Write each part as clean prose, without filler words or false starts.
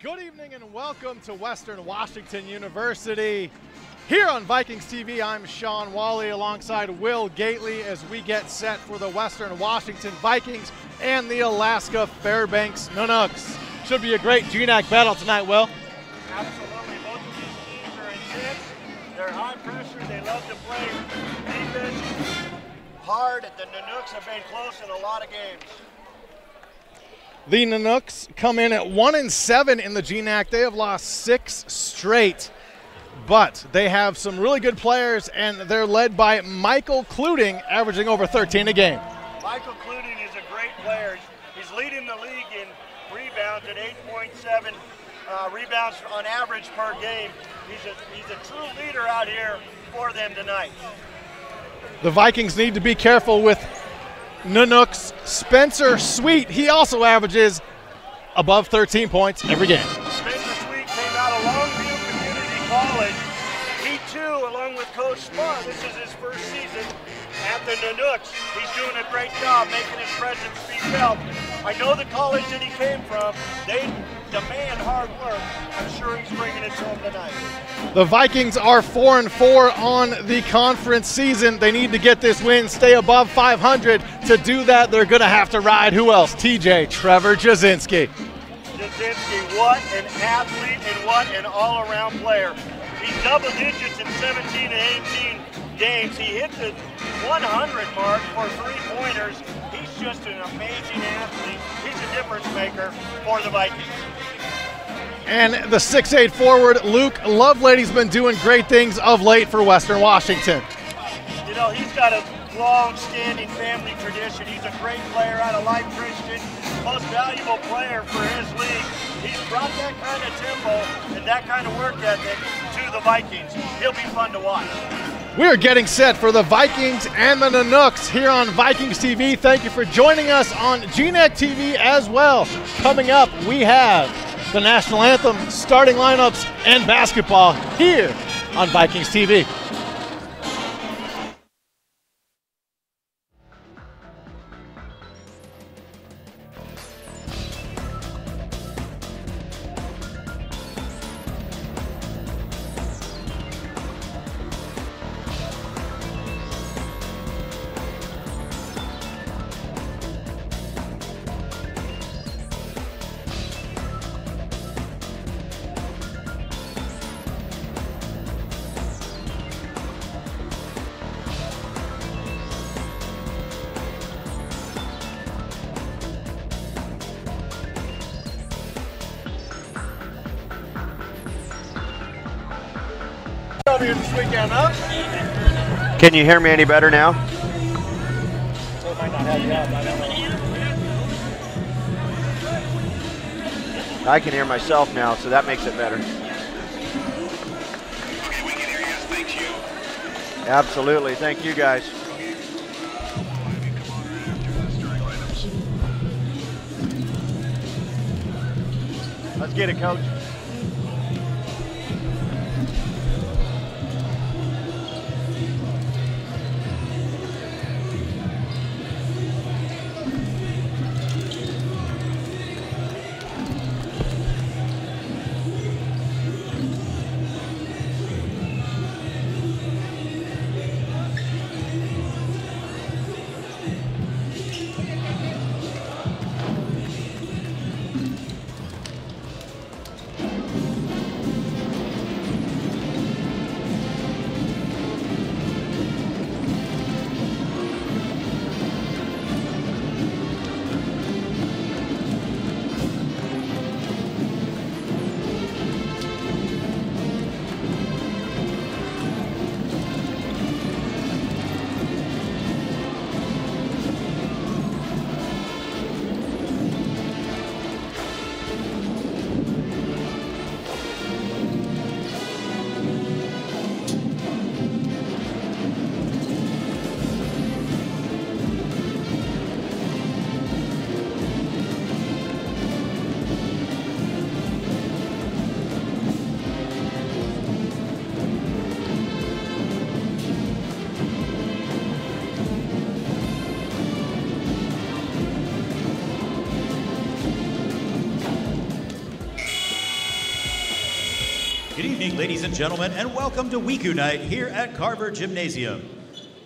Good evening and welcome to Western Washington University. Here on Vikings TV, I'm Sean Wally alongside Will Gately as we get set for the Western Washington Vikings and the Alaska Fairbanks Canucks. Should be a great GNAC battle tonight, Will. Absolutely. Both of these teams are intense. They're high pressure. They love to play defense hard. The Canucks have been close in a lot of games. The Canucks come in at 1-7 in the GNAC. They have lost 6 straight, but they have some really good players, and they're led by Michael Cluting, averaging over 13 a game. Michael Cluting is a great player. He's leading the league in rebounds at 8.7 rebounds on average per game. He's a true leader out here for them tonight. The Vikings need to be careful with Canucks Spencer Sweet. He also averages above 13 points every game. Spencer Sweet came out of Longview Community College. He too, along with Coach Spar, this is his first season at the Canucks. He's doing a great job making his presence be felt. I know the college that he came from, they demand hard work. I'm sure he's bringing it to them tonight. The Vikings are 4-4 on the conference season. They need to get this win, stay above 500. To do that, they're going to have to ride who else? TJ, Trevor Jasinski. Jasinski, what an athlete and what an all-around player. He's double digits in 17 and 18 games. He hit the 100 mark for three-pointers. He's just an amazing athlete. He's a difference maker for the Vikings. And the 6'8 forward, Luke Lovelady's been doing great things of late for Western Washington. You know, he's got a long-standing family tradition. He's a great player out of Life Christian, most valuable player for his league. He's brought that kind of tempo and that kind of work ethic to the Vikings. He'll be fun to watch. We're getting set for the Vikings and the Canucks here on Vikings TV. Thank you for joining us on GNAC TV as well. Coming up, we have the national anthem, starting lineups, and basketball here on Vikings TV. Here this weekend, huh? Can you hear me any better now? I can hear myself now, so that makes it better. Okay, we can hear you. Thank you. Absolutely. Thank you, guys. Let's get it, Coach. Good evening, ladies and gentlemen, and welcome to WECU Night here at Carver Gymnasium.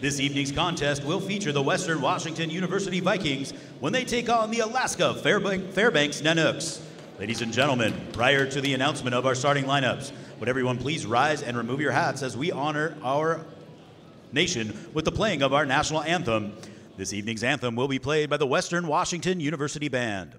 This evening's contest will feature the Western Washington University Vikings when they take on the Alaska Fairbanks Nanooks. Ladies and gentlemen, prior to the announcement of our starting lineups, would everyone please rise and remove your hats as we honor our nation with the playing of our national anthem. This evening's anthem will be played by the Western Washington University Band.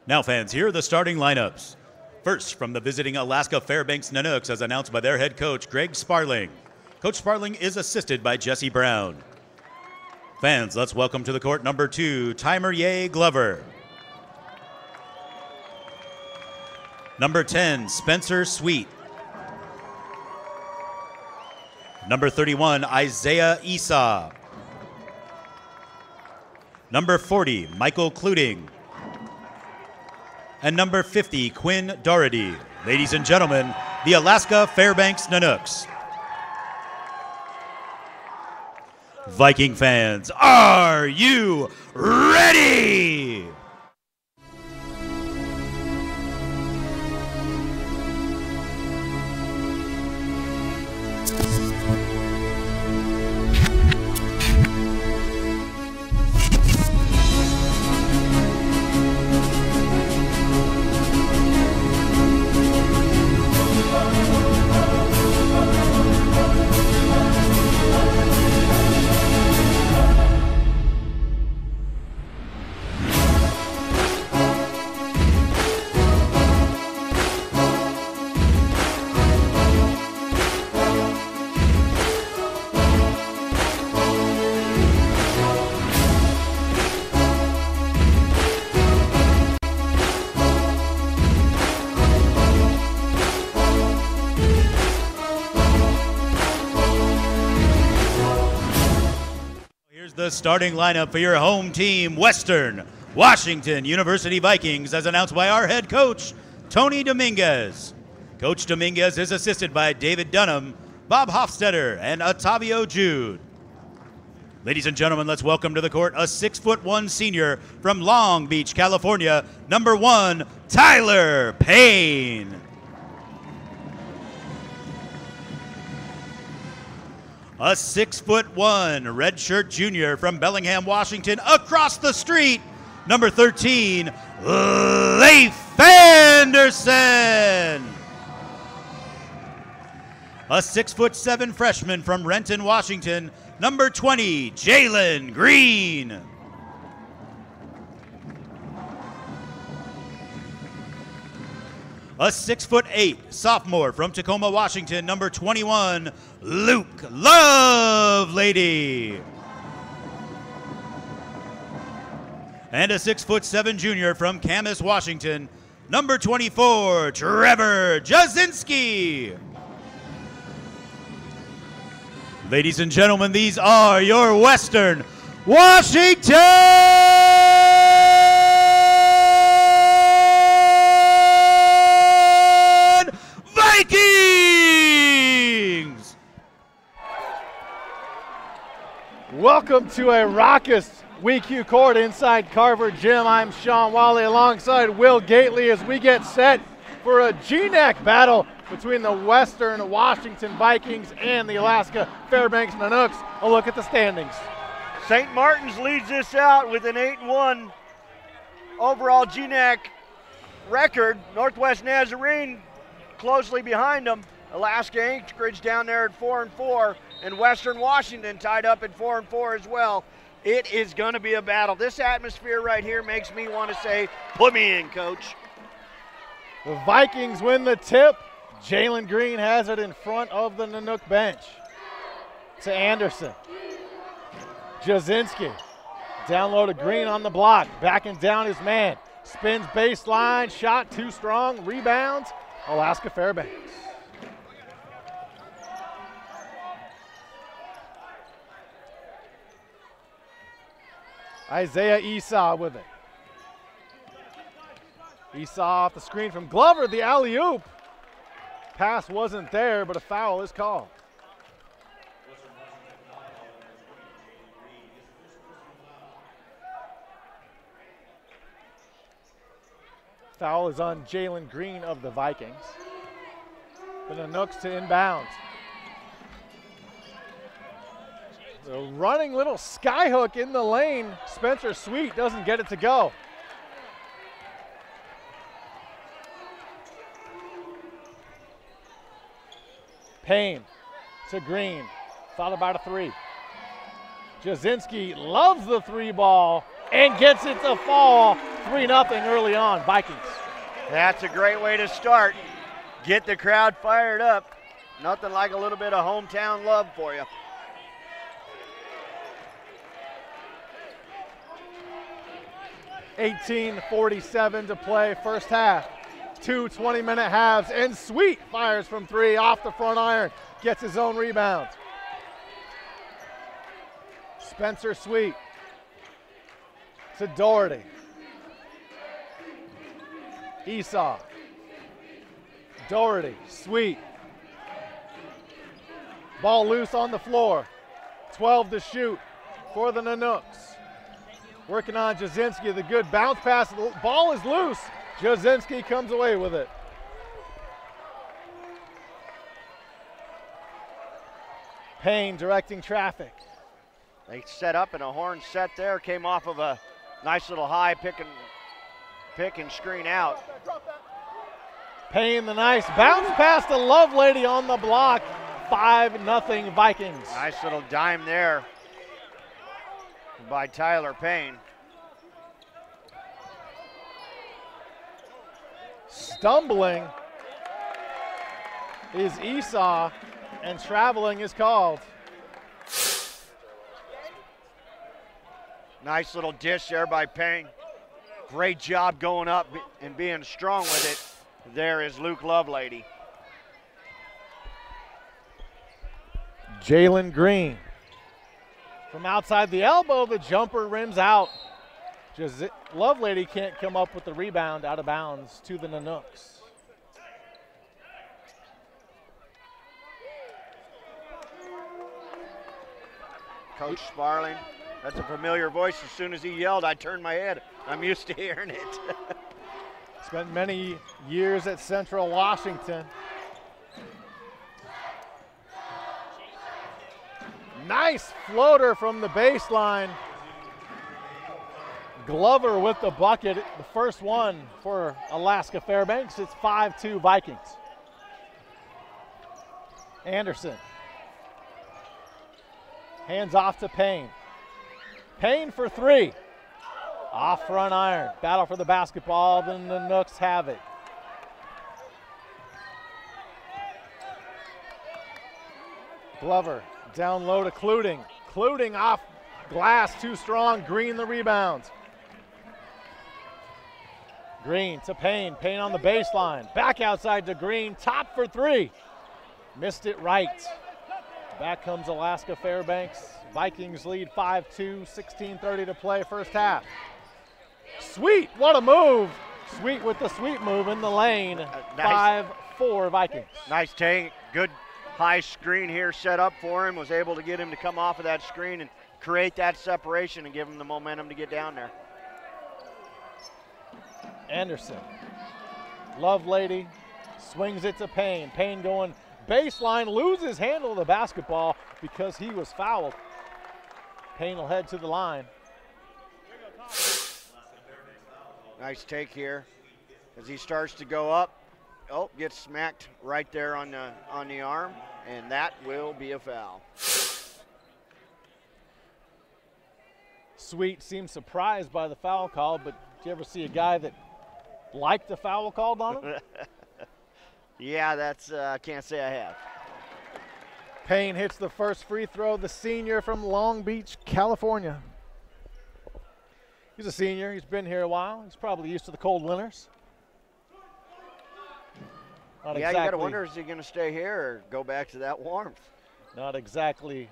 Now, fans, here are the starting lineups. First, from the visiting Alaska Fairbanks Nanooks, as announced by their head coach, Greg Sparling. Coach Sparling is assisted by Jesse Brown. Fans, let's welcome to the court number 2, Timer Ye Glover. Number 10, Spencer Sweet. Number 31, Isaiah Esau. Number 40, Michael Cluting. And number 50, Quinn Doherty. Ladies and gentlemen, the Alaska Fairbanks Nanooks. Viking fans, are you ready? The starting lineup for your home team, Western Washington University Vikings, as announced by our head coach, Tony Dominguez. Coach Dominguez is assisted by David Dunham, Bob Hofstetter, and Otavio Jude. Ladies and gentlemen, let's welcome to the court a 6'1" senior from Long Beach, California, number 1, Tyler Payne. A 6'1" redshirt junior from Bellingham, Washington, across the street, number 13, Leif Anderson. A 6'7" freshman from Renton, Washington, number 20, Jalen Green. A 6'8" sophomore from Tacoma, Washington, number 21, Luke Lovelady. And a 6'7" junior from Camas, Washington, number 24, Trevor Jasinski. Ladies and gentlemen, these are your Western Washington Vikings! Welcome to a raucous WECU Court inside Carver Gym. I'm Sean Wally alongside Will Gately as we get set for a GNAC battle between the Western Washington Vikings and the Alaska Fairbanks Nanooks. A look at the standings. St. Martin's leads this out with an 8-1 overall GNAC record. Northwest Nazarene closely behind them. Alaska Anchorage down there at 4-4, and Western Washington tied up at 4-4 as well. It is going to be a battle. This atmosphere right here makes me want to say, put me in, coach. The Vikings win the tip. Jalen Green has it in front of the Nanook bench. To Anderson. Jasinski. Down low to Green on the block. Backing down his man. Spins baseline. Shot too strong. Rebounds. Alaska Fairbanks. Isaiah Esau with it. Esau off the screen from Glover, the alley-oop. Pass wasn't there, but a foul is called. Foul is on Jalen Green of the Vikings. The Nanooks to inbounds. The running little skyhook in the lane. Spencer Sweet doesn't get it to go. Payne to Green, followed by the three. Jasinski loves the three ball and gets it to fall. 3-0 early on, Vikings. That's a great way to start. Get the crowd fired up. Nothing like a little bit of hometown love for you. $18:47 to play, first half. 2 20-minute halves, and Sweet fires from three off the front iron. Gets his own rebound. Spencer Sweet to Doherty. Esau. Doherty, Sweet. Ball loose on the floor. 12 to shoot for the Nanooks. Working on Jasinski, the good bounce pass. The ball is loose. Jasinski comes away with it. Payne directing traffic. They set up in a horn set there. Came off of a nice little high pick and screen out. Payne the nice bounce pass to Lovelady on the block. 5-0 Vikings. Nice little dime there by Tyler Payne. Stumbling is Esau, and traveling is called. Nice little dish there by Payne. Great job going up and being strong with it. There is Luke Lovelady. Jalen Green. From outside the elbow, the jumper rims out. Lovelady can't come up with the rebound, out of bounds to the Nanooks. Coach Sparling, that's a familiar voice. As soon as he yelled, I turned my head. I'm used to hearing it. Spent many years at Central Washington. Nice floater from the baseline. Glover with the bucket, the first one for Alaska Fairbanks. It's 5-2 Vikings. Anderson. Hands off to Payne. Payne for three. Off front iron. Battle for the basketball. Then the Nanooks have it. Glover down low to Cluting. Cluting off glass, too strong. Green the rebounds. Green to Payne. Payne on the baseline. Back outside to Green. Top for three. Missed it right. Back comes Alaska Fairbanks. Vikings lead 5-2, 16:30 to play, first half. Sweet, what a move. Sweet with the sweet move in the lane. Nice. 5-4 Vikings. Nice take. Good high screen here set up for him. Was able to get him to come off of that screen and create that separation and give them the momentum to get down there. Anderson, Lovelady, swings it to Payne. Payne going baseline, loses handle of the basketball because he was fouled. Payne will head to the line. Nice take here as he starts to go up. Oh, gets smacked right there on the arm, and that will be a foul. Sweet seems surprised by the foul call, but did you ever see a guy that liked the foul called on him? Yeah, that's can't say I have. Payne hits the first free throw, the senior from Long Beach, California. He's a senior. He's been here a while. He's probably used to the cold winters. Not Yeah, exactly, you got to wonder, is he going to stay here or go back to that warmth? Not exactly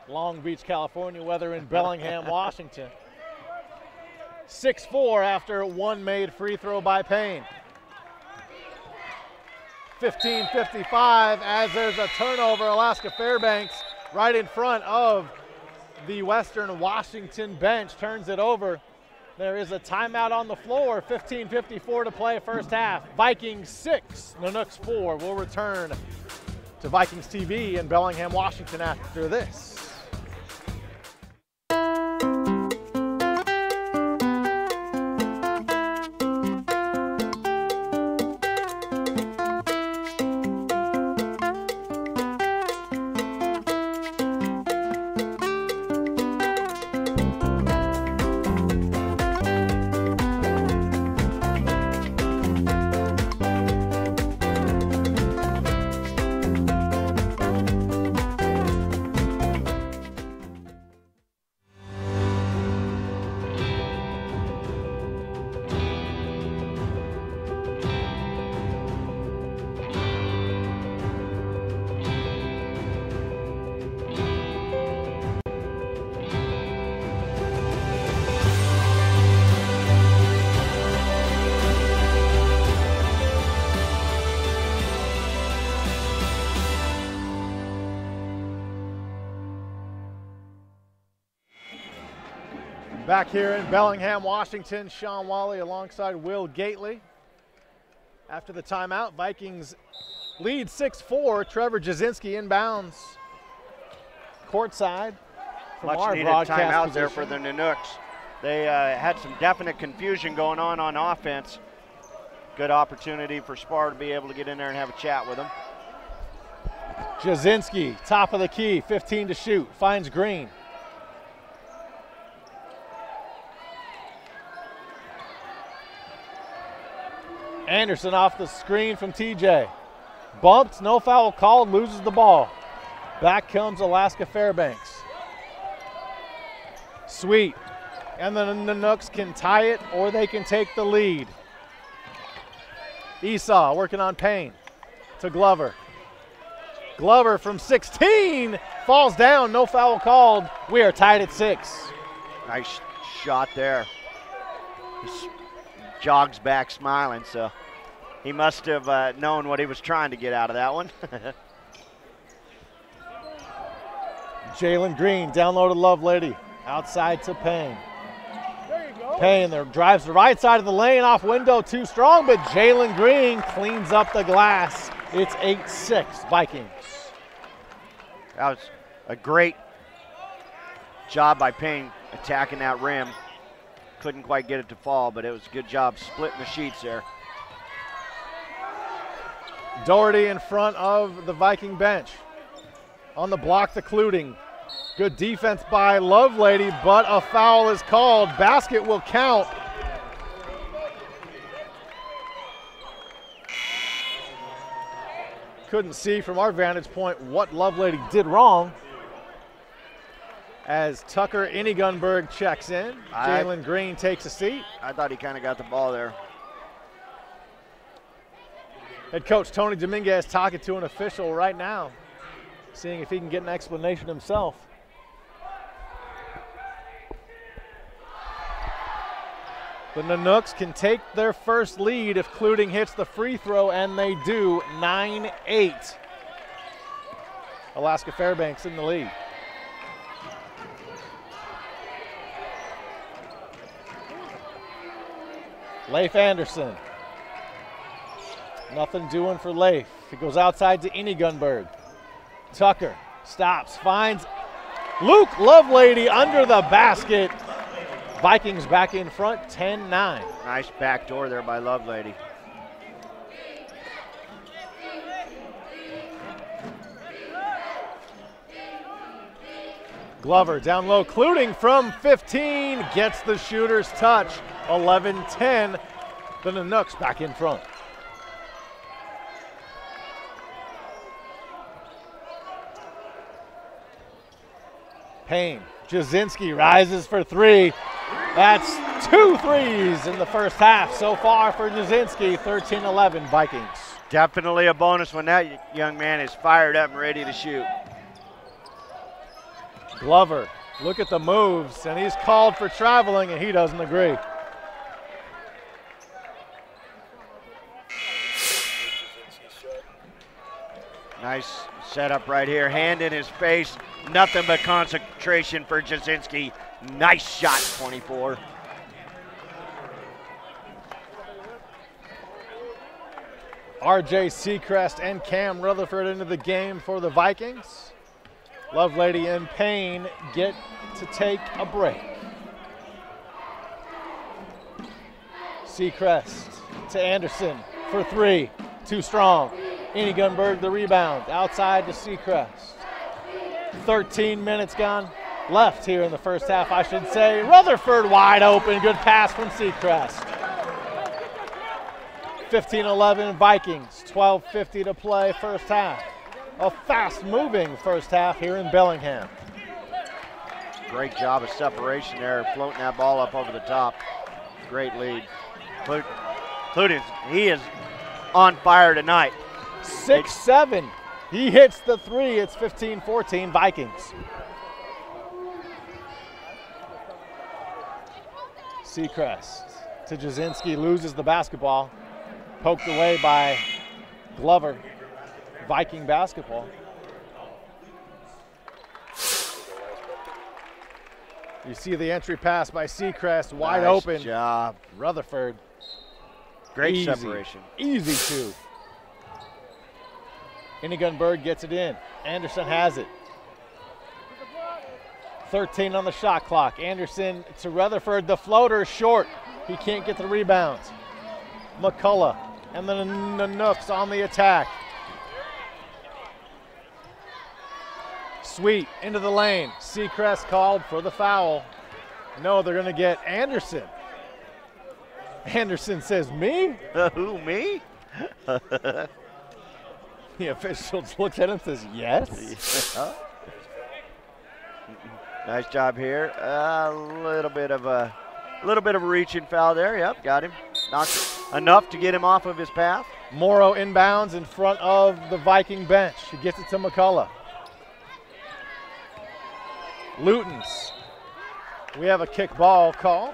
Long Beach, California weather in Bellingham, Washington. 6-4 after one made free throw by Payne. 15:55 as there's a turnover. Alaska Fairbanks right in front of the Western Washington bench turns it over. There is a timeout on the floor. 15:54 to play first half. Vikings 6, Nanooks 4. We'll return to Vikings TV in Bellingham, Washington after this. Back here in Bellingham, Washington, Sean Wally alongside Will Gately. After the timeout, Vikings lead 6-4. Trevor Jasinski inbounds courtside from Much our needed broadcast timeout position. there for the Nanooks. They had some definite confusion going on offense. Good opportunity for Spar to be able to get in there and have a chat with them. Jasinski, top of the key, 15 to shoot, finds Green. Anderson off the screen from TJ. Bumped, no foul called, loses the ball. Back comes Alaska Fairbanks. Sweet. And the Nanooks can tie it or they can take the lead. Esau working on Payne to Glover. Glover from 16 falls down, no foul called. We are tied at 6. Nice shot there. He jogs back smiling, so he must have known what he was trying to get out of that one. Jalen Green down low to Lovelady. Outside to Payne. Payne there drives the right side of the lane, off window, too strong, but Jalen Green cleans up the glass. It's 8-6 Vikings. That was a great job by Payne attacking that rim. Couldn't quite get it to fall, but it was a good job splitting the sheets there. Doherty in front of the Viking bench. On the block to Cluting. Good defense by Lovelady, but a foul is called. Basket will count. Couldn't see from our vantage point what Lovelady did wrong. As Tucker Inigunberg checks in, Jalen Green takes a seat. I thought he kind of got the ball there. Head coach Tony Dominguez talking to an official right now, seeing if he can get an explanation himself. The Nanooks can take their first lead if Cluting hits the free throw, and they do. 9-8. Alaska Fairbanks in the lead. Leif Anderson. Nothing doing for Leif. He goes outside to Ine Gunberg. Tucker stops, finds Luke Lovelady under the basket. Vikings back in front, 10-9. Nice back door there by Lovelady. Glover down low, Cluting from 15, gets the shooter's touch. 11-10, the Nanooks back in front. Payne, Jasinski rises for three. That's 2 threes in the first half so far for Jasinski, 13-11 Vikings. Definitely a bonus when that young man is fired up and ready to shoot. Glover, look at the moves, and he's called for traveling, and he doesn't agree. Nice setup right here, hand in his face. Nothing but concentration for Jasinski. Nice shot, 24. RJ Seacrest and Cam Rutherford into the game for the Vikings. Lovelady and Payne get to take a break. Seacrest to Anderson for three, too strong. Ine Gunberg the rebound, outside to Seacrest. 13 minutes gone left here in the first half, I should say. Rutherford wide open, good pass from Seacrest. 15-11 Vikings, 12:50 to play first half. A fast-moving first half here in Bellingham. Great job of separation there, floating that ball up over the top. Great lead. Cluting, he is on fire tonight. 6-7. He hits the three. It's 15-14 Vikings. Seacrest to Jasinski, loses the basketball. Poked away by Glover. Viking basketball. You see the entry pass by Seacrest, wide open. Nice job. Rutherford. Great Easy. separation. Easy two. Ine Gunberg gets it in. Anderson has it. 13 on the shot clock. Anderson to Rutherford. The floater short. He can't get the rebounds. McCullough and the Nanooks on the attack. Sweet into the lane. Seacrest called for the foul. No, they're going to get Anderson. Anderson says, me? Who, me? The official looks at him and says, yes. Yeah. Nice job here. A little bit of a reaching foul there. Yep, got him. Knocked enough to get him off of his path. Morrow inbounds in front of the Viking bench. He gets it to McCullough. Lutens. We have a kick ball call.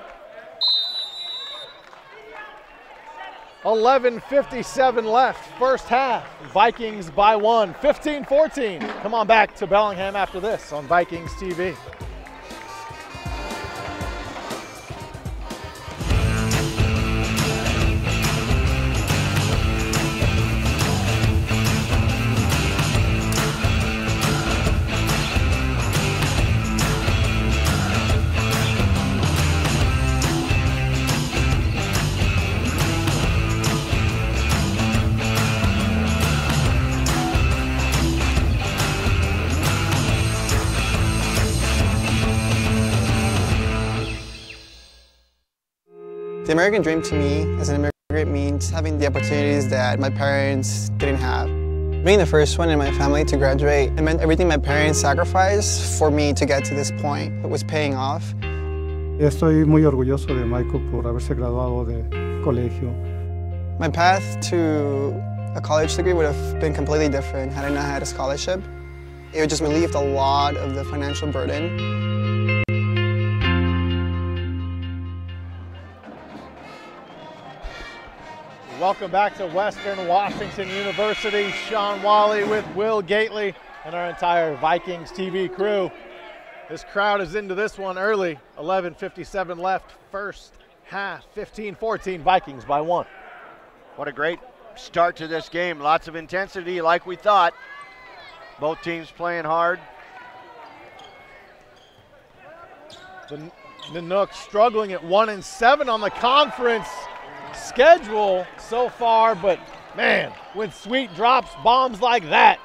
11:57 left, first half. Vikings by one, 15-14. Come on back to Bellingham after this on Vikings TV. The American dream to me as an immigrant means having the opportunities that my parents didn't have. Being the first one in my family to graduate, it meant everything my parents sacrificed for me to get to this point. It was paying off. Estoy muy orgulloso de Michael por haberse graduado de colegio. My path to a college degree would have been completely different had I not had a scholarship. It would just relieved a lot of the financial burden. Welcome back to Western Washington University. Sean Wally with Will Gately and our entire Vikings TV crew. This crowd is into this one early. 11:57 left, first half. 15-14, Vikings by 1. What a great start to this game. Lots of intensity like we thought. Both teams playing hard. The Nanooks struggling at 1-7 on the conference schedule so far, but man, when Sweet drops bombs like that,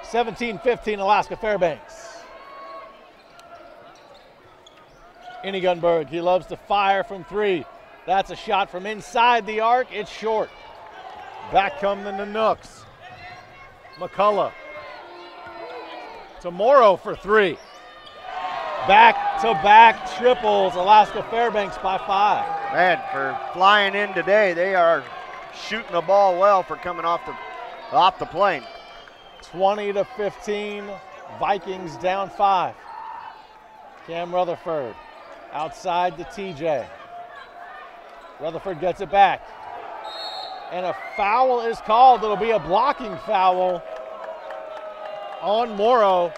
17-15 Alaska Fairbanks. Gunberg, he loves to fire from 3. That's a shot from inside the arc. It's short. Back come the Nanooks. McCullough to Morrow for 3. Back-to-back triples, Alaska Fairbanks by 5. Man, for flying in today, they are shooting the ball well for coming off the plane. 20-15, Vikings down 5. Cam Rutherford outside to TJ. Rutherford gets it back. And a foul is called. It'll be a blocking foul on Morrow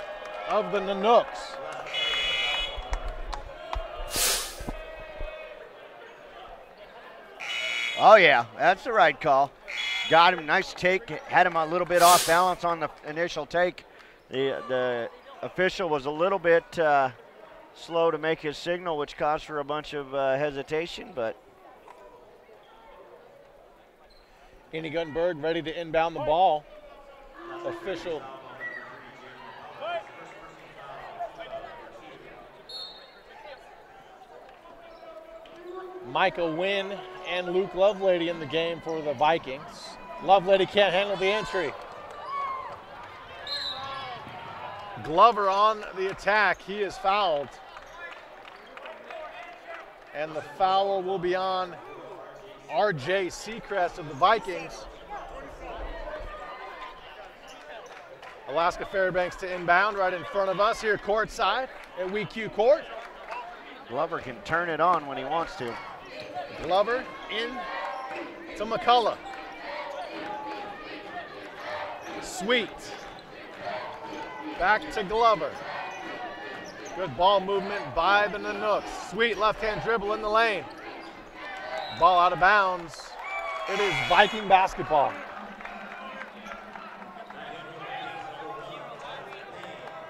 of the Nanooks. Oh yeah, that's the right call. Got him, nice take, had him a little bit off balance on the initial take. The official was a little bit slow to make his signal, which caused for a bunch of hesitation, but. Gunberg ready to inbound the ball. Official. Micah Wynn and Luke Lovelady in the game for the Vikings. Lovelady can't handle the entry. Glover on the attack. He is fouled. And the foul will be on RJ Seacrest of the Vikings. Alaska Fairbanks to inbound right in front of us here courtside at WECU Court. Glover can turn it on when he wants to. Glover in to McCullough. Sweet. Back to Glover. Good ball movement by the Nanooks. Sweet left-hand dribble in the lane. Ball out of bounds. It is Viking basketball.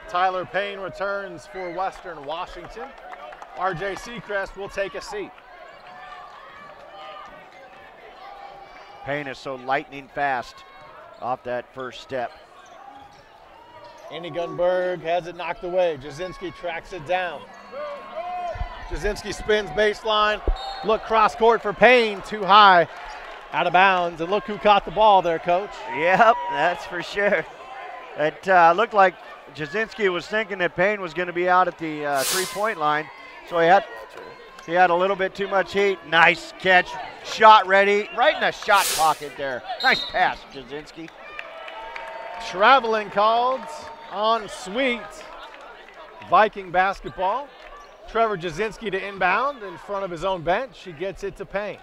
Tyler Payne returns for Western Washington. RJ Seacrest will take a seat. Payne is so lightning fast off that first step. Gunberg has it knocked away. Jasinski tracks it down. Jasinski spins baseline. Look cross court for Payne, too high. Out of bounds, and look who caught the ball there, Coach. Yep, that's for sure. It looked like Jasinski was thinking that Payne was going to be out at the three-point line, so he had a little bit too much heat. Nice catch, shot ready, right in the shot pocket there. Nice pass, Jasinski. Traveling called on Sweet. Viking basketball. Trevor Jasinski to inbound in front of his own bench. He gets it to Payne.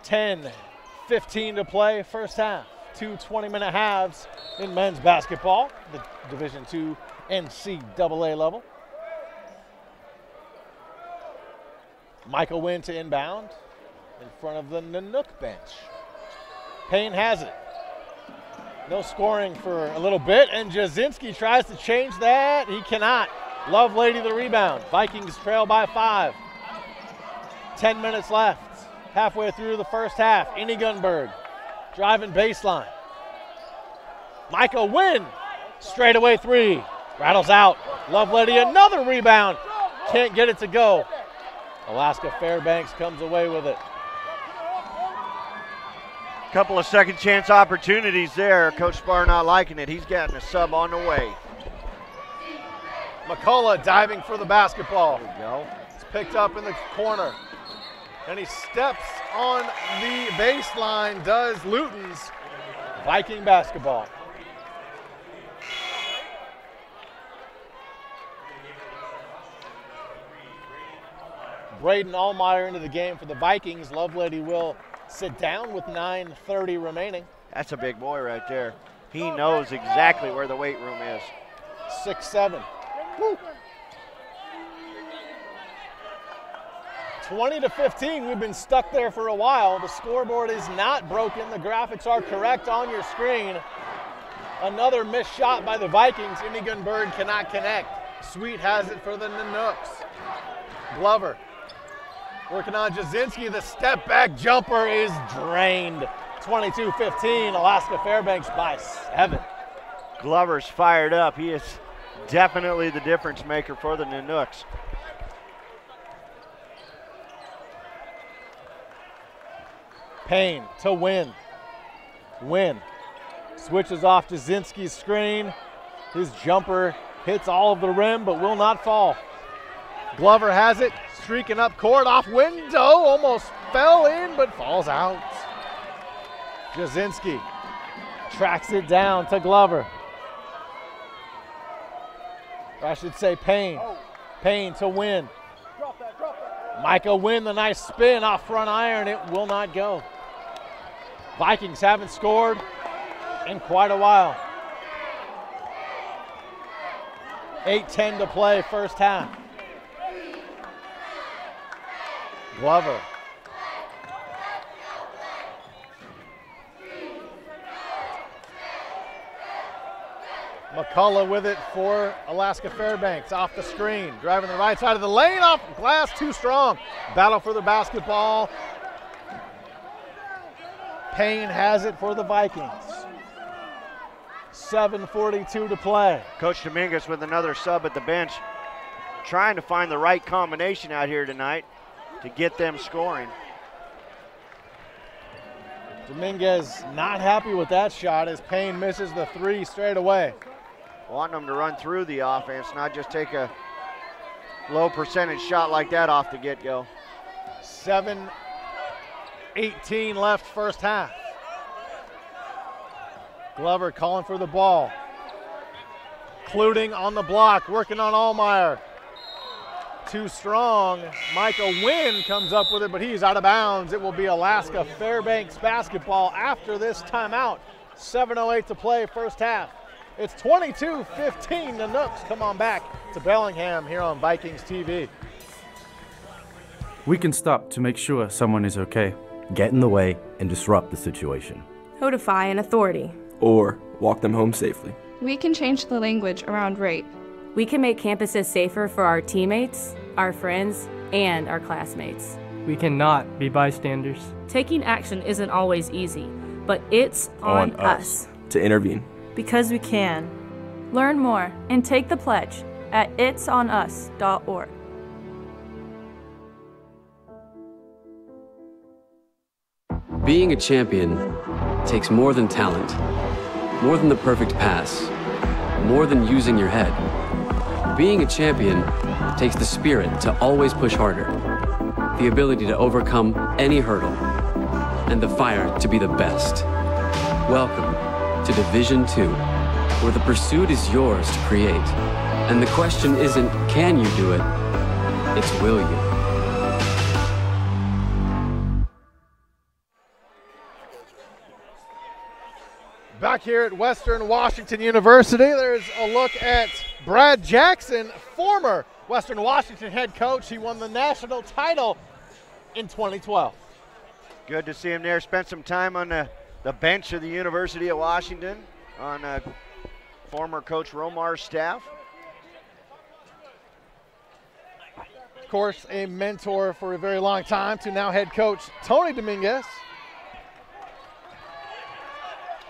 10-15 to play, first half. 2 20-minute halves in men's basketball, the Division II NCAA level. Michael Wynn to inbound in front of the Nanook bench. Payne has it. No scoring for a little bit, and Jasinski tries to change that. He cannot. Lovelady the rebound. Vikings trail by 5. 10 minutes left. Halfway through the first half. Gunberg driving baseline. Michael Wynn, straightaway 3. Rattles out. Lovelady another rebound. Can't get it to go. Alaska Fairbanks comes away with it. Couple of second chance opportunities there. Coach Spar not liking it. He's getting a sub on the way. McCullough diving for the basketball. There we go. It's picked up in the corner. And he steps on the baseline, does Luton's. Viking basketball. Braden Allmeyer into the game for the Vikings. Lovelady will sit down with 9:30 remaining. That's a big boy right there. He knows exactly where the weight room is. 6'7". Woo. 20-15, we've been stuck there for a while. The scoreboard is not broken. The graphics are correct on your screen. Another missed shot by the Vikings. Inigunberg cannot connect. Sweet has it for the Nanooks. Glover working on Jasinski. The step back jumper is drained. 22-15, Alaska Fairbanks by 7. Glover's fired up. He is definitely the difference maker for the Nanooks. Payne to Wynn. Wynn switches off Jasinski's screen. His jumper hits all of the rim but will not fall. Glover has it, streaking up court, off window, almost fell in but falls out. Jasinski tracks it down to Glover. Or I should say Payne. Payne to Wynn. Micah Wynn, the nice spin off front iron. It will not go. Vikings haven't scored in quite a while. 8:10 to play, first half. Glover. McCullough with it for Alaska Fairbanks, off the screen, driving the right side of the lane, off glass, too strong. Battle for the basketball. Payne has it for the Vikings. 7:42 to play. Coach Dominguez with another sub at the bench, trying to find the right combination out here tonight to get them scoring. Dominguez not happy with that shot as Payne misses the 3 straight away. Wanting them to run through the offense, not just take a low percentage shot like that off the get-go. 7:18 left first half. Glover calling for the ball. Cluting on the block, working on Allmeyer. Too strong. Michael Wynn comes up with it, but he's out of bounds. It will be Alaska Fairbanks basketball after this timeout. 7:08 to play, first half. It's 22-15. The Nooks come on back to Bellingham here on Vikings TV. We can stop to make sure someone is okay. Get in the way and disrupt the situation. Notify an authority. Or walk them home safely. We can change the language around rape. We can make campuses safer for our teammates, our friends, and our classmates. We cannot be bystanders. Taking action isn't always easy, but it's on us to intervene. Because we can. Learn more and take the pledge at itsonus.org. Being a champion takes more than talent, more than the perfect pass, more than using your head. Being a champion takes the spirit to always push harder, the ability to overcome any hurdle, and the fire to be the best. Welcome to Division II, where the pursuit is yours to create. And the question isn't, can you do it? It's, will you? Back here at Western Washington University, there's a look at Brad Jackson, former Western Washington head coach. He won the national title in 2012. Good to see him there. Spent some time on the bench of the University of Washington on former Coach Romar's staff. Of course, a mentor for a very long time to now head coach Tony Dominguez.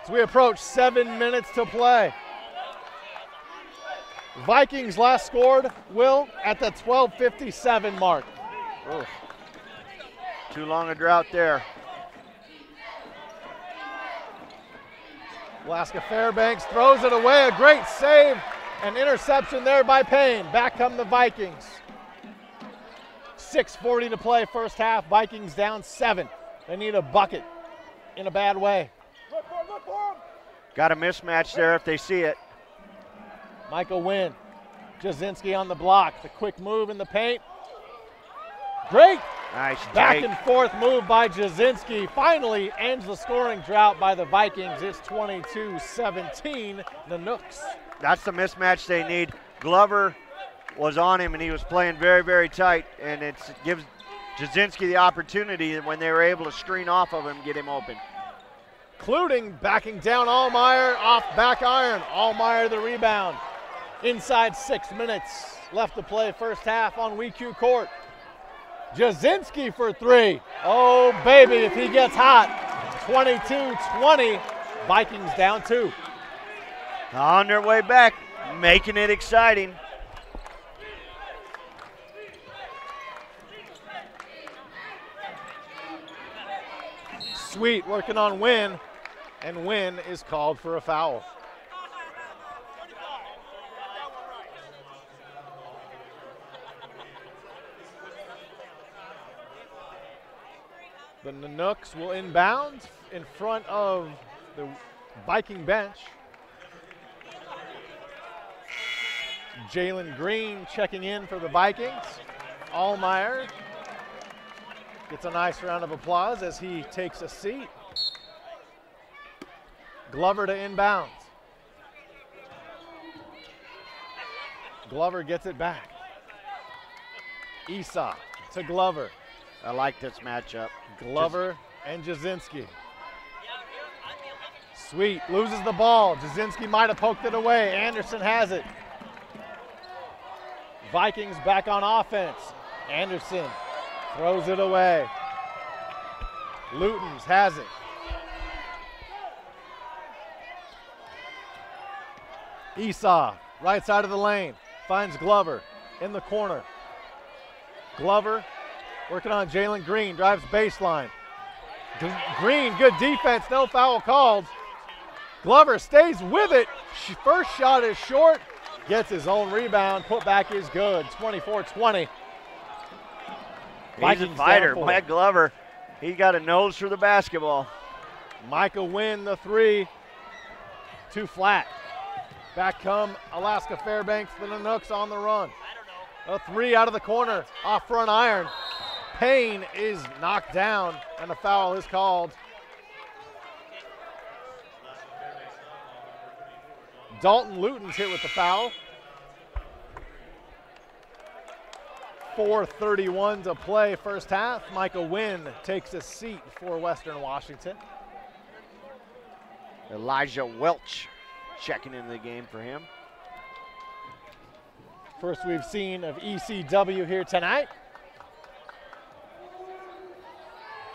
As we approach 7 minutes to play. Vikings last scored, Will, at the 12:57 mark. Oof. Too long a drought there. Alaska Fairbanks throws it away. A great save. An interception there by Payne. Back come the Vikings. 6:40 to play first half. Vikings down 7. They need a bucket in a bad way. Got a mismatch there if they see it. Michael Wynn. Jasinski on the block. The quick move in the paint. Great. Nice back and forth move by Jasinski. Finally ends the scoring drought by the Vikings. It's 22-17, the Nooks. That's the mismatch they need. Glover was on him and he was playing very, very tight, and it gives Jasinski the opportunity when they were able to screen off of him, get him open. Including backing down Allmeyer off back iron. Allmeyer the rebound. Inside 6 minutes left to play first half on WECU Court. Jasinski for three. Oh, baby, if he gets hot. 22-20, Vikings down 2. On their way back, making it exciting. Sweet working on Wynn, and Wynn is called for a foul. The Nanooks will inbound in front of the Viking bench. Jalen Green checking in for the Vikings. Allmeyer gets a nice round of applause as he takes a seat. Glover to inbound. Glover gets it back. Esau to Glover. I like this matchup. Glover and Jasinski. Sweet loses the ball. Jasinski might have poked it away. Anderson has it. Vikings back on offense. Anderson throws it away. Lutens has it. Esau, right side of the lane, finds Glover in the corner. Glover working on Jalen Green, drives baseline. Green, good defense, no foul called. Glover stays with it. First shot is short, gets his own rebound, put back is good, 24-20. He's a fighter, Mike Glover. He got a nose for the basketball. Micah Wynn the three, too flat. Back come Alaska Fairbanks, the Nanooks on the run. A three out of the corner, off front iron. Payne is knocked down, and a foul is called. Dalton Luton's hit with the foul. 4:31 to play first half. Micah Wynn takes a seat for Western Washington. Elijah Welch checking into the game for him. First we've seen of ECW here tonight.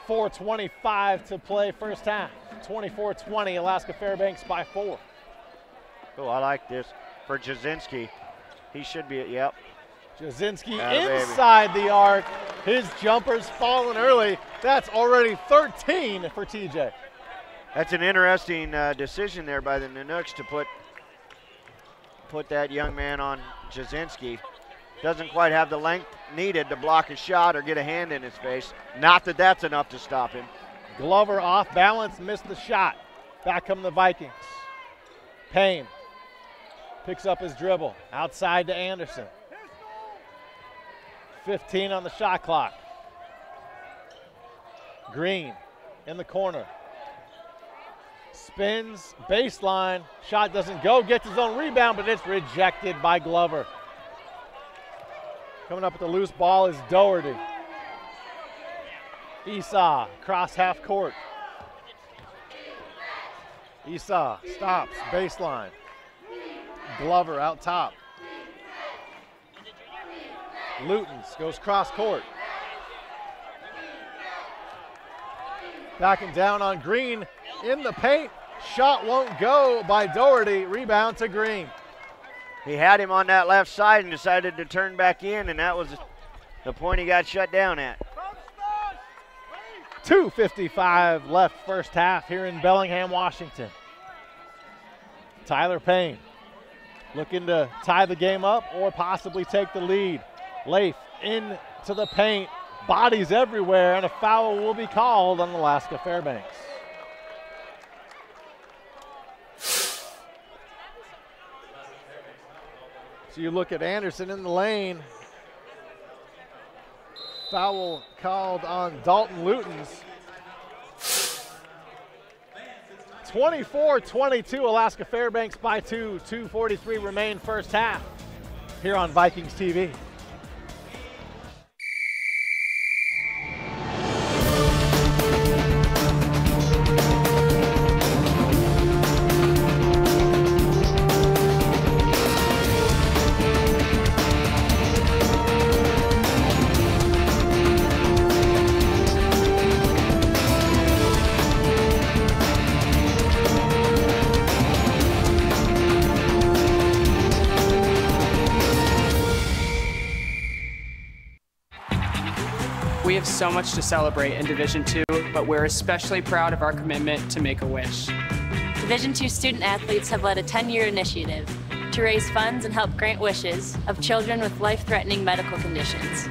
4:25 to play first half. 24-20, Alaska Fairbanks by 4. Oh, I like this for Jasinski. He should be, yep. Jasinski inside the arc. His jumper's fallen early. That's already 13 for TJ. That's an interesting decision there by the Nanooks to put that young man on Jasinski. Doesn't quite have the length needed to block a shot or get a hand in his face. Not that that's enough to stop him. Glover off balance, missed the shot. Back come the Vikings. Payne picks up his dribble. Outside to Anderson. 15 on the shot clock. Green in the corner. Spins, baseline, shot doesn't go, gets his own rebound, but it's rejected by Glover. Coming up with the loose ball is Doherty. Esau, cross half court. Esau stops, baseline. Glover out top. Lutens goes cross court. Backing down on Green in the paint. Shot won't go by Doherty. Rebound to Green. He had him on that left side and decided to turn back in, and that was the point he got shut down at. 2:55 left first half here in Bellingham, Washington. Tyler Payne looking to tie the game up or possibly take the lead. Leif into the paint, bodies everywhere, and a foul will be called on Alaska Fairbanks. So you look at Anderson in the lane. Foul called on Dalton Lutens. 24-22, Alaska Fairbanks by 2. 2:43 remain first half here on Vikings TV. have so much to celebrate in Division II, but we're especially proud of our commitment to Make-A-Wish. Division II student athletes have led a 10-year initiative to raise funds and help grant wishes of children with life-threatening medical conditions.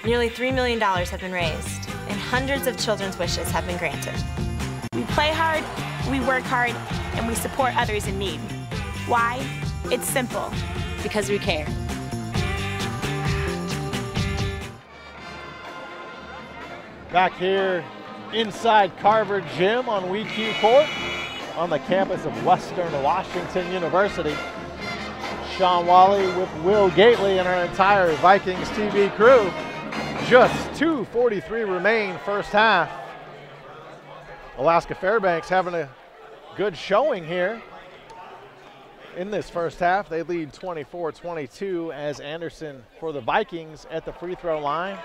Nearly $3 million have been raised, and hundreds of children's wishes have been granted. We play hard, we work hard, and we support others in need. Why? It's simple. Because we care. Back here inside Carver Gym on WECU Court on the campus of Western Washington University. Sean Wally with Will Gately and our entire Vikings TV crew. Just 2:43 remain first half. Alaska Fairbanks having a good showing here in this first half. They lead 24-22 as Anderson for the Vikings at the free throw line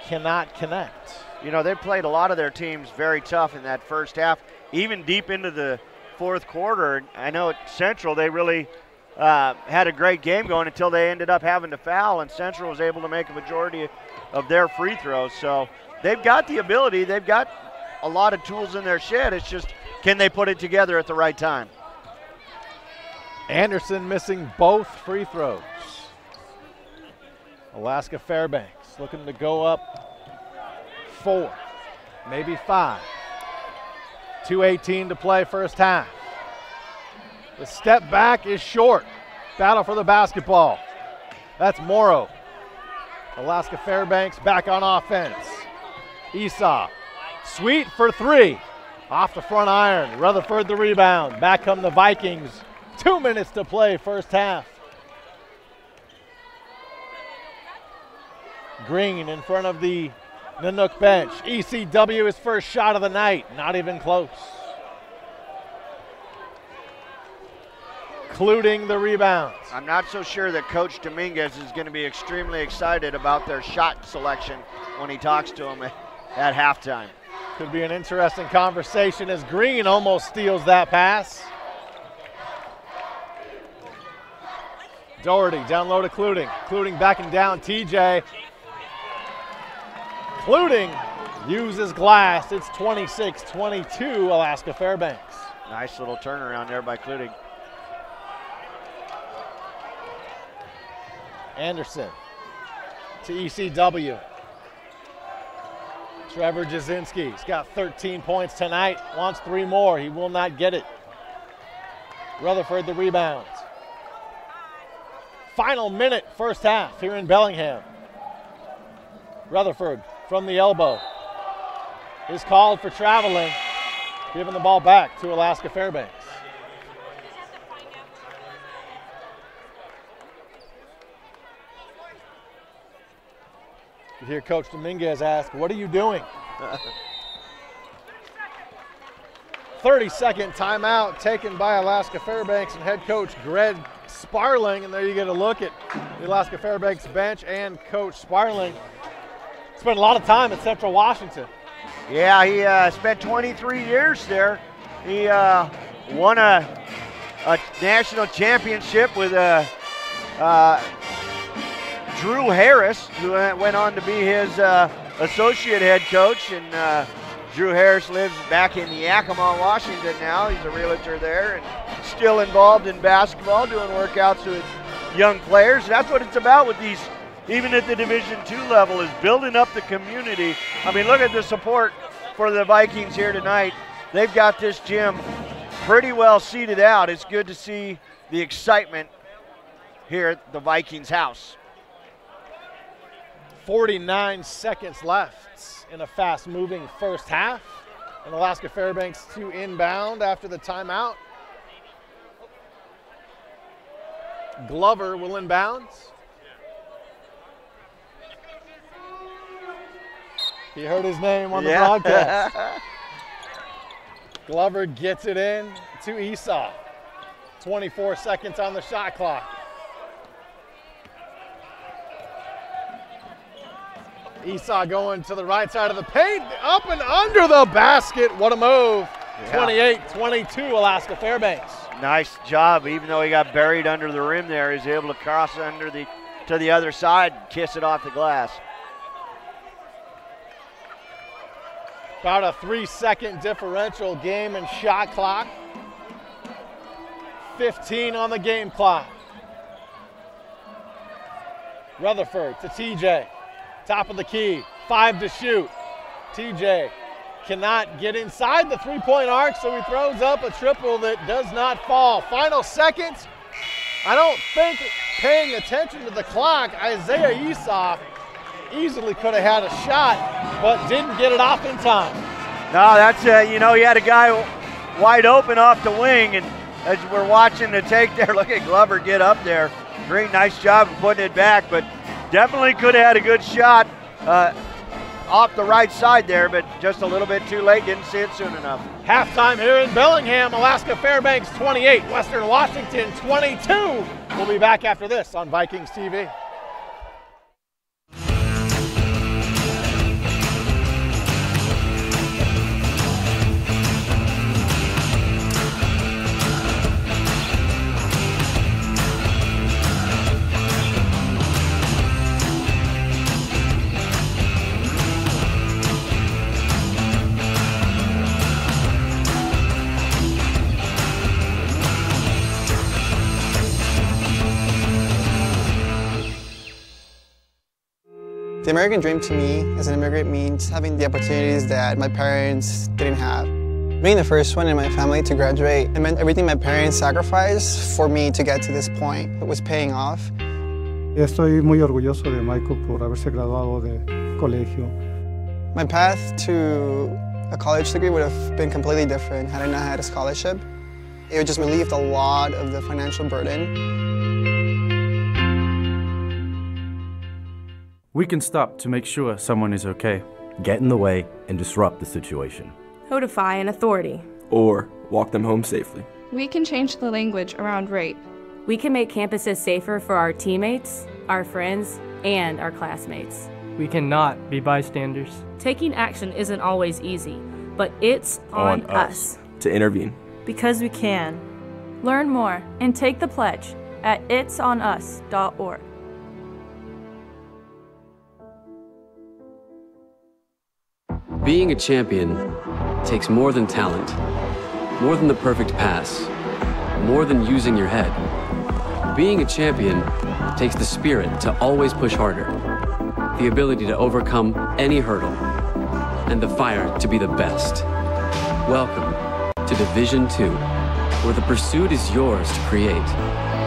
cannot connect. You know, they played a lot of their teams very tough in that first half, even deep into the fourth quarter. I know at Central they really had a great game going until they ended up having to foul, and Central was able to make a majority of their free throws. So they've got the ability, they've got a lot of tools in their shed. It's just, can they put it together at the right time? Anderson missing both free throws. Alaska Fairbanks looking to go up 4, maybe 5. 2:18 to play first half. The step back is short. Battle for the basketball. That's Morrow. Alaska Fairbanks back on offense. Esau, Sweet for 3. Off the front iron. Rutherford the rebound. Back come the Vikings. 2 minutes to play first half. Green in front of the Nanook bench. ECW his first shot of the night. Not even close. Including the rebounds. I'm not so sure that Coach Dominguez is going to be extremely excited about their shot selection when he talks to them at halftime. Could be an interesting conversation as Green almost steals that pass. Doherty down low to Cluting. Cluting backing down TJ. Cluting uses glass. It's 26-22 Alaska Fairbanks. Nice little turnaround there by Cluting. Anderson to ECW. Trevor Jasinski's got 13 points tonight, wants 3 more. He will not get it. Rutherford the rebounds. Final minute, first half here in Bellingham. Rutherford from the elbow is called for traveling, giving the ball back to Alaska Fairbanks. You hear Coach Dominguez ask, "What are you doing?" 30-second timeout taken by Alaska Fairbanks and head coach Greg Sparling. And there you get a look at the Alaska Fairbanks bench and Coach Sparling. Spent a lot of time at Central Washington. Yeah, he spent 23 years there. He won a national championship with Drew Harris, who went on to be his associate head coach. And Drew Harris lives back in Yakima, Washington now. He's a realtor there and still involved in basketball, doing workouts with young players. That's what it's about with these, even at the Division II level, is building up the community. I mean, look at the support for the Vikings here tonight. They've got this gym pretty well seated out. It's good to see the excitement here at the Vikings house. 49 seconds left in a fast-moving first half. And Alaska Fairbanks to inbound after the timeout. Glover will inbound. He heard his name on the broadcast. Glover gets it in to Esau. 24 seconds on the shot clock. Esau going to the right side of the paint, up and under the basket. What a move. 28-22 Alaska Fairbanks. Nice job. Even though he got buried under the rim there, he's able to cross under to the other side, kiss it off the glass. About a 3-second differential game and shot clock. 15 on the game clock. Rutherford to TJ. Top of the key, 5 to shoot. TJ cannot get inside the three-point arc, so he throws up a triple that does not fall. Final seconds. I don't think, paying attention to the clock, Isaiah Esoff easily could have had a shot, but didn't get it off in time. No, that's, you know, he had a guy wide open off the wing, and as we're watching the take there, look at Glover get up there. Great, nice job of putting it back, but definitely could have had a good shot off the right side there, but just a little bit too late, didn't see it soon enough. Halftime here in Bellingham, Alaska Fairbanks 28, Western Washington 22. We'll be back after this on Vikings TV. The American dream to me as an immigrant means having the opportunities that my parents didn't have. Being the first one in my family to graduate, it meant everything my parents sacrificed for me to get to this point. It was paying off. Estoy muy orgulloso de Michael por haberse graduado de colegio. My path to a college degree would have been completely different had I not had a scholarship. It would just relieved a lot of the financial burden. We can stop to make sure someone is okay. Get in the way and disrupt the situation. Notify an authority. Or walk them home safely. We can change the language around rape. We can make campuses safer for our teammates, our friends, and our classmates. We cannot be bystanders. Taking action isn't always easy, but it's on us to intervene. Because we can. Learn more and take the pledge at itsonus.org. Being a champion takes more than talent, more than the perfect pass, more than using your head. Being a champion takes the spirit to always push harder, the ability to overcome any hurdle, and the fire to be the best. Welcome to Division II, where the pursuit is yours to create.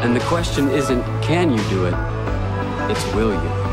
And the question isn't, can you do it? It's, will you?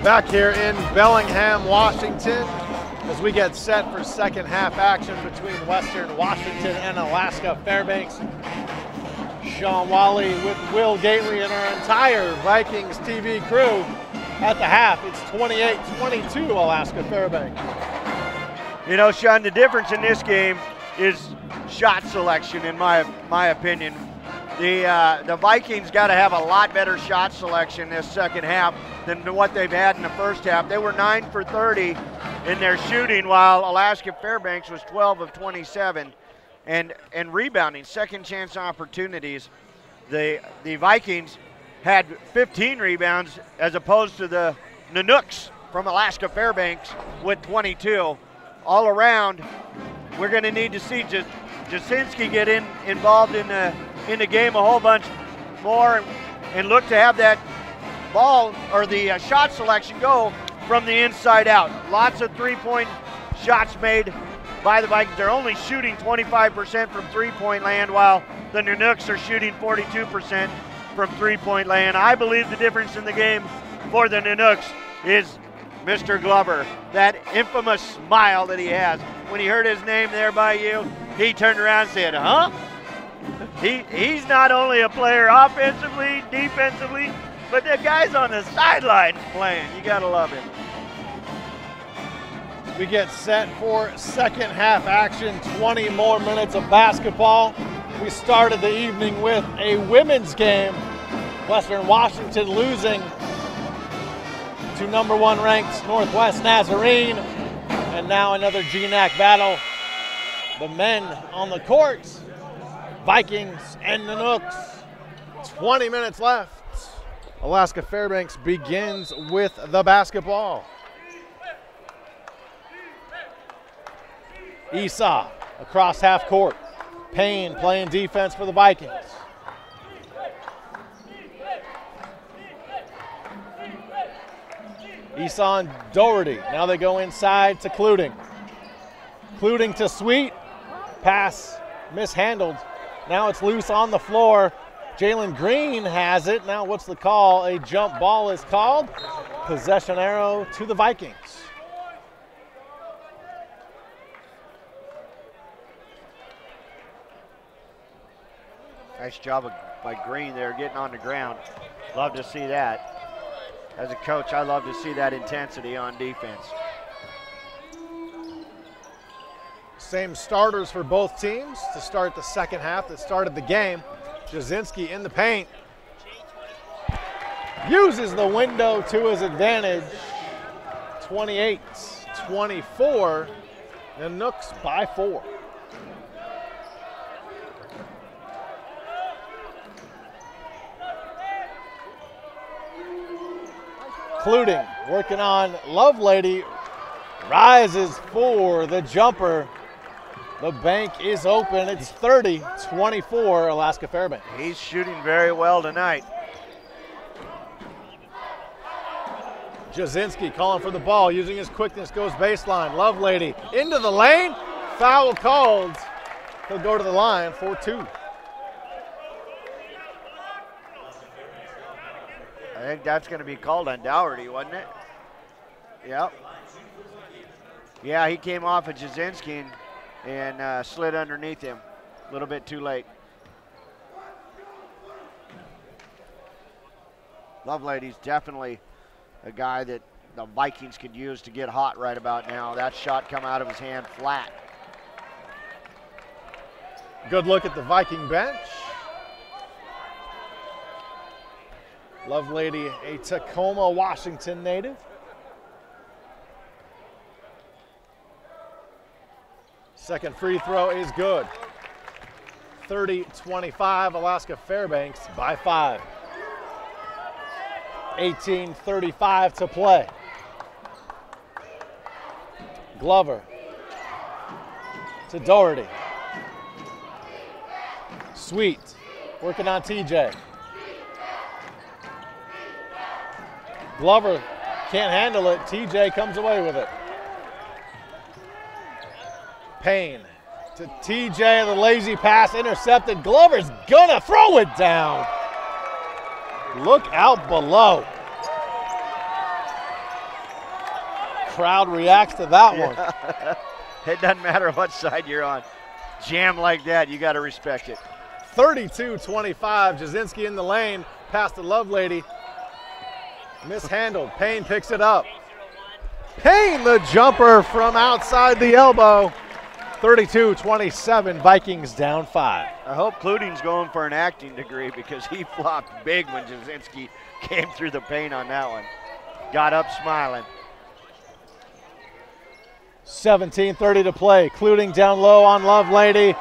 Back here in Bellingham, Washington, as we get set for second half action between Western Washington and Alaska Fairbanks. Sean Wally with Will Gately and our entire Vikings TV crew. At the half, it's 28-22 Alaska Fairbanks. You know, Sean, the difference in this game is shot selection, in my opinion. The Vikings got to have a lot better shot selection this second half than what they've had in the first half. They were 9 for 30 in their shooting, while Alaska Fairbanks was 12 of 27. And rebounding, second chance opportunities. The Vikings had 15 rebounds as opposed to the Nanooks from Alaska Fairbanks with 22. All around, we're going to need to see Jasinski get involved in the game a whole bunch more and look to have that ball or the shot selection go from the inside out. Lots of three-point shots made by the Vikings. They're only shooting 25% from three-point land, while the Nanooks are shooting 42% from three-point land. I believe the difference in the game for the Nanooks is Mr. Glover. That infamous smile that he has. When he heard his name there by you, he turned around and said, huh? He's not only a player offensively, defensively, but the guy's on the sidelines playing. You gotta love him. We get set for second half action, 20 more minutes of basketball. We started the evening with a women's game. Western Washington losing to #1 ranked Northwest Nazarene. And now another GNAC battle. The men on the court, Vikings and Nanooks. 20 minutes left. Alaska Fairbanks begins with the basketball. Esau across half court. Payne playing defense for the Vikings. Esau and Doherty. Now they go inside to Cluting. Cluting to Sweet. Pass mishandled. Now it's loose on the floor. Jalen Green has it. Now what's the call? A jump ball is called. Possession arrow to the Vikings. Nice job by Green there, getting on the ground. Love to see that. As a coach, I love to see that intensity on defense. Same starters for both teams to start the second half that started the game. Jasinski in the paint. Uses the window to his advantage. 28-24. Nanooks by 4. Cluting, working on Lovelady, rises for the jumper. The bank is open. It's 30-24 Alaska Fairbanks. He's shooting very well tonight. Jasinski calling for the ball, using his quickness, goes baseline. Lovelady into the lane, foul called. He'll go to the line for 2. I think that's going to be called on Dougherty, wasn't it? Yep. Yeah, he came off of Jasinski and slid underneath him. A little bit too late. Lovelady's definitely a guy that the Vikings could use to get hot right about now. That shot come out of his hand flat. Good look at the Viking bench. Lovelady, a Tacoma, Washington native. Second free throw is good. 30-25, Alaska Fairbanks by 5. 18:35 to play. Glover to Doherty. Sweet, working on TJ. Glover can't handle it. TJ comes away with it. Payne to TJ, the lazy pass intercepted. Glover's gonna throw it down. Look out below. crowd reacts to that one. It doesn't matter what side you're on. Jam like that, you got to respect it. 32-25, Jasinski in the lane, past the Lovelady. Mishandled, Payne picks it up. Payne, the jumper from outside the elbow. 32-27, Vikings down 5. I hope Cluting's going for an acting degree because he flopped big when Jasinski came through the paint on that one. Got up smiling. 17:30 to play. Cluting down low on Lovelady.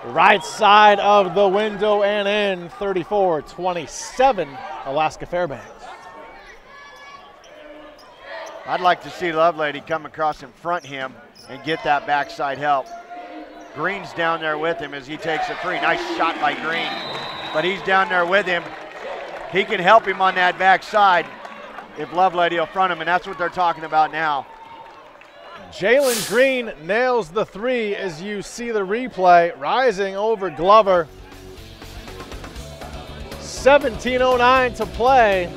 Right side of the window and in. 34-27, Alaska Fairbanks. I'd like to see Lovelady come across and front him and get that backside help. Green's down there with him as he takes a three. Nice shot by Green, but he's down there with him. He can help him on that backside if Lovelady will front him, and that's what they're talking about now. Jalen Green nails the three as you see the replay, rising over Glover. 17:09 to play.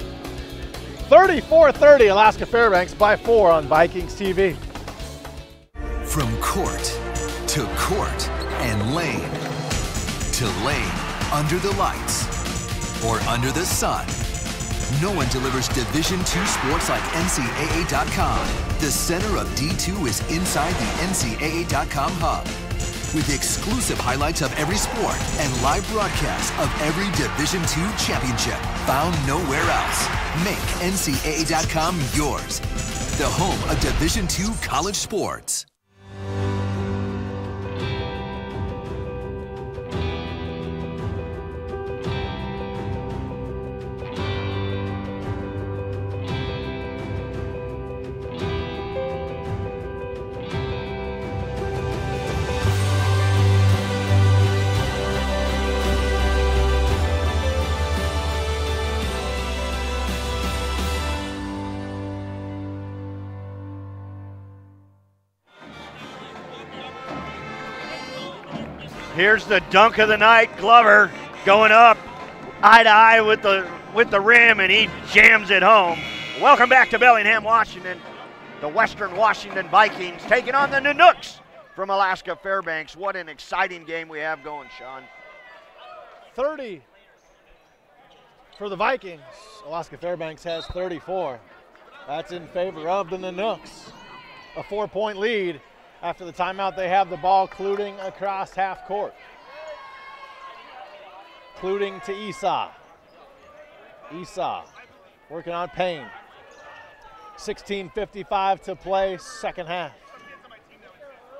34-30, Alaska Fairbanks by 4 on Vikings TV. From court to court and lane to lane, under the lights or under the sun, no one delivers Division II sports like NCAA.com. The center of D2 is inside the NCAA.com hub, with exclusive highlights of every sport and live broadcasts of every Division II championship found nowhere else. Make NCAA.com yours, the home of Division II college sports. Here's the dunk of the night. Glover going up eye to eye with the rim, and he jams it home. Welcome back to Bellingham, Washington. The Western Washington Vikings taking on the Nanooks from Alaska Fairbanks. What an exciting game we have going, Sean. 30 for the Vikings. Alaska Fairbanks has 34. That's in favor of the Nanooks. A 4-point lead. After the timeout, they have the ball. Cluting across half court. Cluting to Esau. Esau working on Payne. 16:55 to play, second half.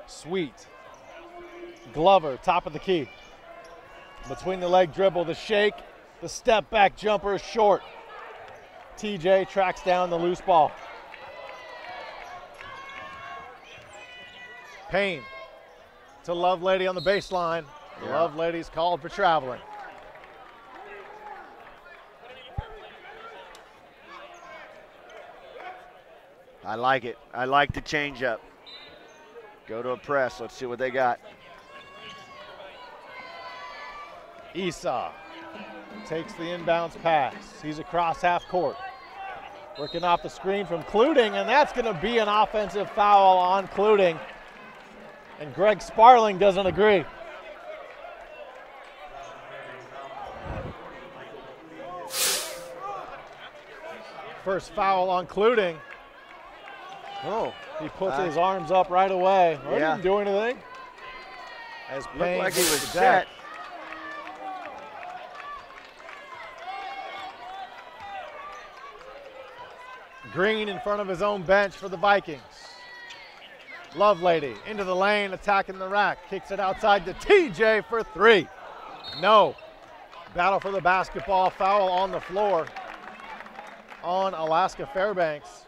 Sweet. Glover, top of the key. Between the leg dribble, the shake, the step back jumper is short. TJ tracks down the loose ball. Payne to Lovelady on the baseline. Yeah. Lovelady's called for traveling. I like it. I like the change up. Go to a press. Let's see what they got. Esau takes the inbounds pass. He's across half court. Working off the screen from Cluting, and that's going to be an offensive foul on Cluting. And Greg Sparling doesn't agree. First foul on Cluting. Oh, he puts his arms up right away. Well, yeah. He didn't do anything. As Payne looked like he was set. Green in front of his own bench for the Vikings. Lovelady into the lane, attacking the rack. Kicks it outside to TJ for three. No. Battle for the basketball, foul on the floor on Alaska Fairbanks.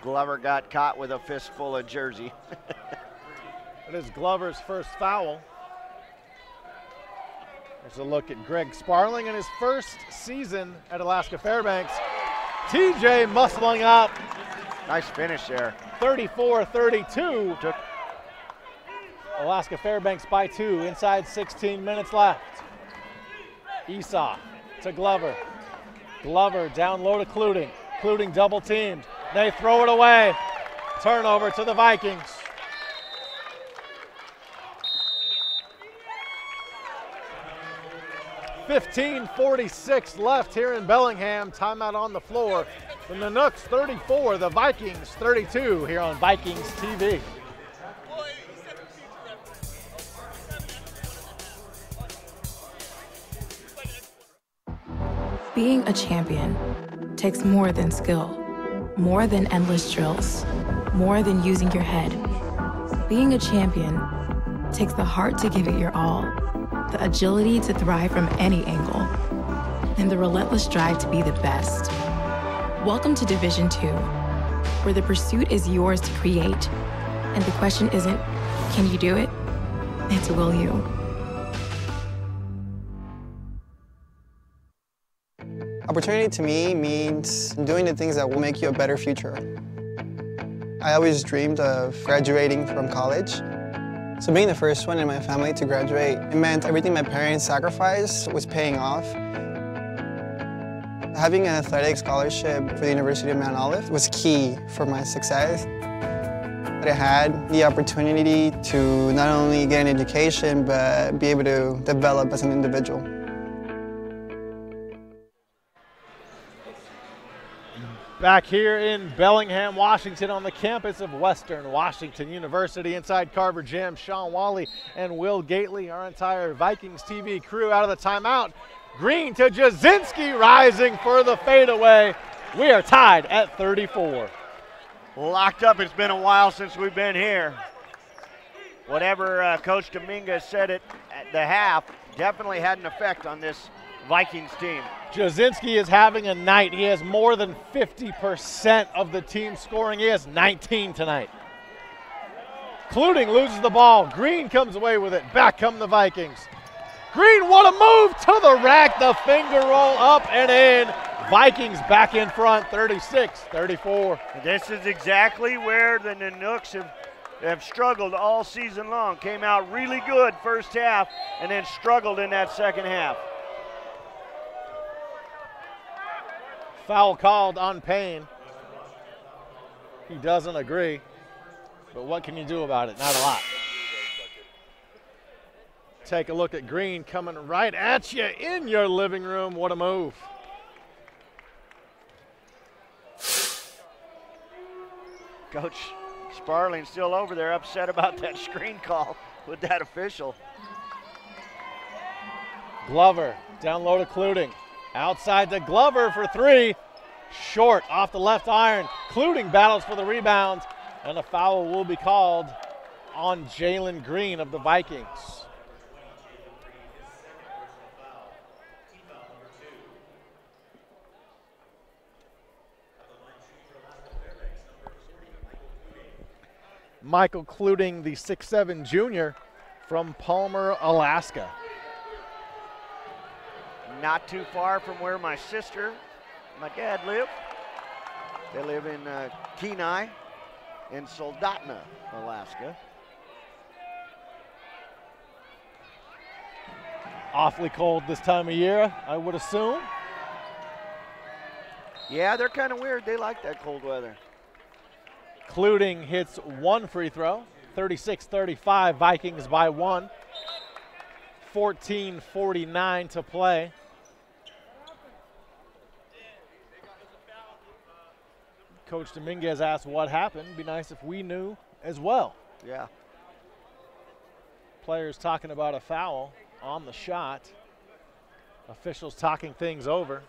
Glover got caught with a fistful of jersey. It is Glover's first foul. There's a look at Greg Sparling in his first season at Alaska Fairbanks. TJ muscling up. Nice finish there. 34-32. Alaska Fairbanks by 2. Inside 16 minutes left. Esau to Glover. Glover down low to Cluting. including double teamed. They throw it away. Turnover to the Vikings. .46 left here in Bellingham. Timeout on the floor. The Nanooks 34, the Vikings 32 here on Vikings TV. Being a champion takes more than skill, more than endless drills, more than using your head. Being a champion takes the heart to give it your all, the agility to thrive from any angle, and the relentless drive to be the best. Welcome to Division II, where the pursuit is yours to create, and the question isn't, can you do it? It's, will you? Opportunity to me means doing the things that will make you a better future. I always dreamed of graduating from college. So being the first one in my family to graduate, it meant everything my parents sacrificed was paying off. Having an athletic scholarship for the University of Mount Olive was key for my success. I had the opportunity to not only get an education, but be able to develop as an individual. Back here in Bellingham, Washington, on the campus of Western Washington University, inside Carver Gym, Sean Wally and Will Gately, our entire Vikings TV crew out of the timeout. Green to Jasinski, rising for the fadeaway. We are tied at 34. Locked up. It's been a while since we've been here. Whatever Coach Dominguez said at the half definitely had an effect on this Vikings team. Jasinski is having a night. He has more than 50% of the team scoring. He has 19 tonight. Cluting loses the ball. Green comes away with it. Back come the Vikings. Green, what a move to the rack. The finger roll up and in. Vikings back in front, 36-34. This is exactly where the Nanooks have struggled all season long. Came out really good first half and then struggled in that second half. Foul called on Payne. He doesn't agree, but what can you do about it? Not a lot. Take a look at Green coming right at you in your living room. What a move. Coach Sparling still over there upset about that screen call with that official. Glover down low to Cluting. Outside to Glover for three. Short off the left iron. Cluting battles for the rebound, and a foul will be called on Jalen Green of the Vikings. Michael Cluting, the 6'7" junior from Palmer, Alaska. Not too far from where my sister, my dad live. They live in Kenai in Soldotna, Alaska. Awfully cold this time of year, I would assume. Yeah, they're kind of weird. They like that cold weather. Cluting hits one free throw, 36-35, Vikings by one. 14:49 to play. Coach Dominguez asked what happened. Be nice if we knew as well. Yeah. Players talking about a foul on the shot. Officials talking things over.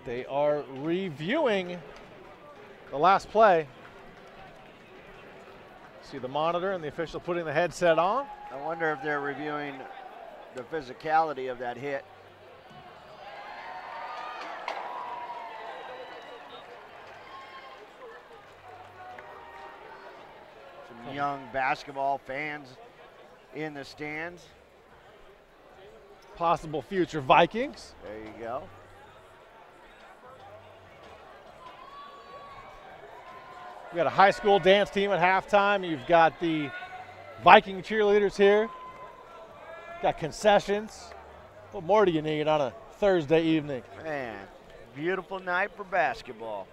They are reviewing the last play. See the monitor and the official putting the headset on. I wonder if they're reviewing the physicality of that hit. Some young basketball fans in the stands. Possible future Vikings. There you go. We got a high school dance team at halftime. You've got the Viking cheerleaders here. got concessions. What more do you need on a Thursday evening? Man, beautiful night for basketball.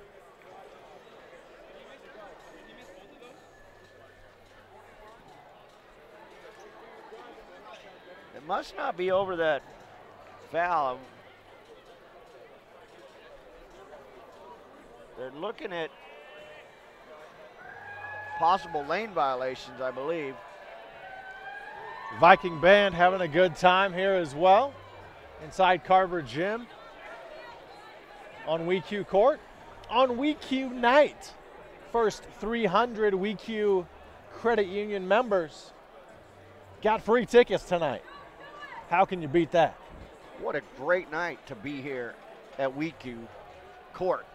It must not be over that foul. They're looking at possible lane violations, I believe. Viking band having a good time here as well inside Carver Gym on WECU Court on WECU night. First 300 WECU credit union members got free tickets tonight. How can you beat that? What a great night to be here at WECU Court,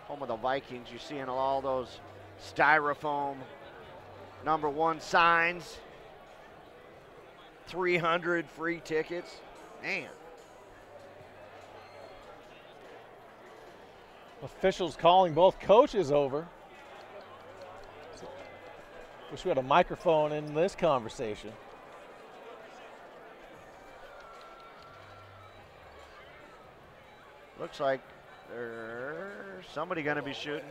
home of the Vikings. You're seeing all those styrofoam #1 signs, 300 free tickets. Man. Officials calling both coaches over. Wish we had a microphone in this conversation. Looks like there's somebody going to be shooting.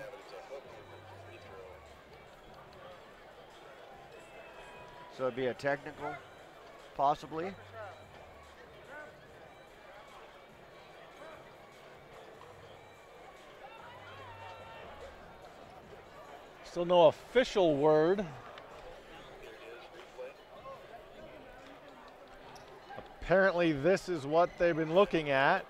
So it'd be a technical, possibly. Still no official word. Apparently this is what they've been looking at.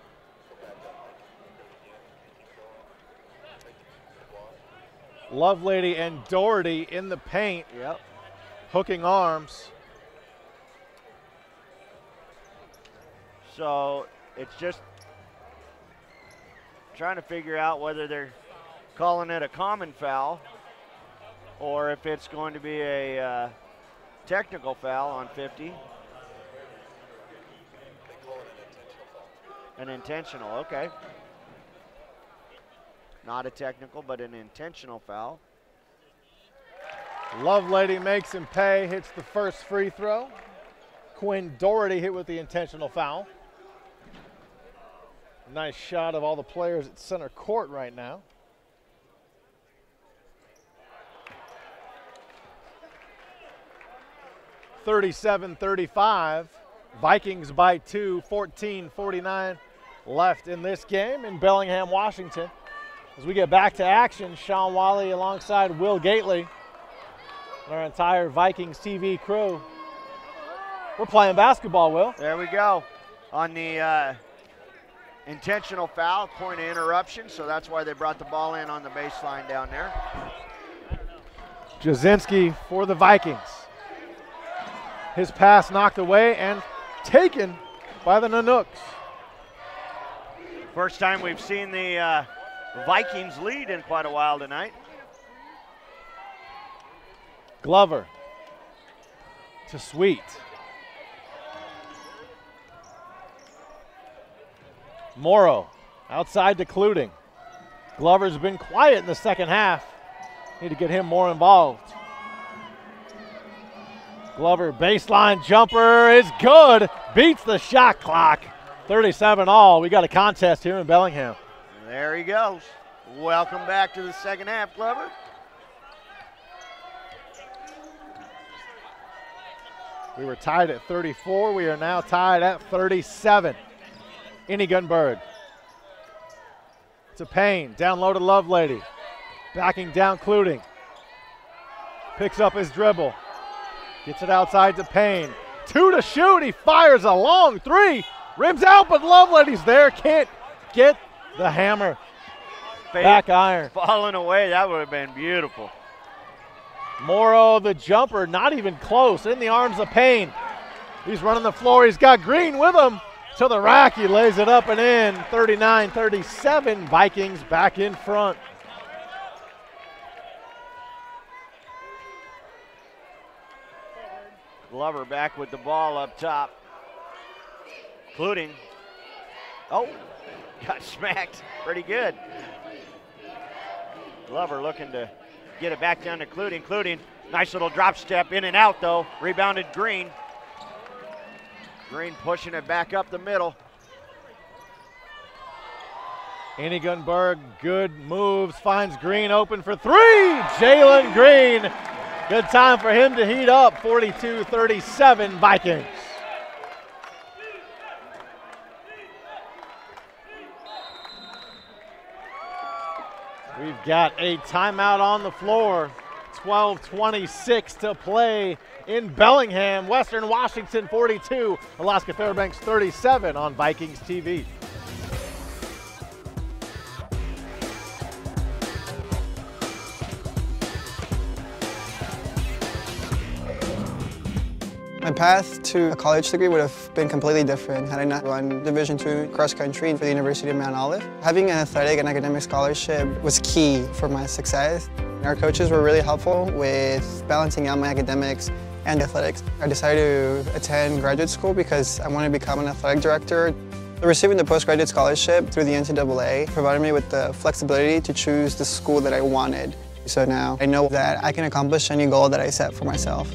Lovelady and Doherty in the paint. Yep. Hooking arms. So it's just trying to figure out whether they're calling it a common foul or if it's going to be a technical foul on 50. An intentional, okay. Not a technical, but an intentional foul. Lovelady makes him pay, hits the first free throw. Quinn Doherty hit with the intentional foul. Nice shot of all the players at center court right now. (37-35). Vikings by 2, 14:49 left in this game in Bellingham, Washington. As we get back to action, Sean Wally alongside Will Gately and our entire Vikings TV crew. We're playing basketball, Will. There we go. On the intentional foul, point of interruption, so that's why they brought the ball in on the baseline down there. Jasinski for the Vikings. His pass knocked away and taken by the Nanooks. First time we've seen the Vikings lead in quite a while tonight. Glover to Sweet. Morrow outside to Cluting. Glover's been quiet in the second half. Need to get him more involved. Glover baseline jumper is good. Beats the shot clock. 37 all. We got a contest here in Bellingham. There he goes. Welcome back to the second half, Glover. We were tied at 34. We are now tied at 37. Gunberg to Payne. Down low to Lovelady. Backing down Cluting. Picks up his dribble. Gets it outside to Payne. 2 to shoot. He fires a long 3. Rims out, but Lovelady's there. Can't get the hammer. Back iron. Falling away. That would have been beautiful. Morrow, the jumper, not even close. In the arms of Payne. He's running the floor. He's got Green with him. To the rack. He lays it up and in. 39-37. Vikings back in front. Glover back with the ball up top. Cluting. Oh, got smacked pretty good. Glover looking to get it back down to Cluting. Cluting, nice little drop step in and out though. Rebounded Green. Green pushing it back up the middle. Gunberg, good moves, finds Green open for three. Jalen Green, good time for him to heat up. 42-37 Vikings. We've got a timeout on the floor. 12:26 to play in Bellingham. Western Washington 42, Alaska Fairbanks 37 on Vikings TV. My path to a college degree would have been completely different had I not run Division II cross country for the University of Mount Olive. Having an athletic and academic scholarship was key for my success. Our coaches were really helpful with balancing out my academics and athletics. I decided to attend graduate school because I wanted to become an athletic director. Receiving the postgraduate scholarship through the NCAA provided me with the flexibility to choose the school that I wanted. So now I know that I can accomplish any goal that I set for myself.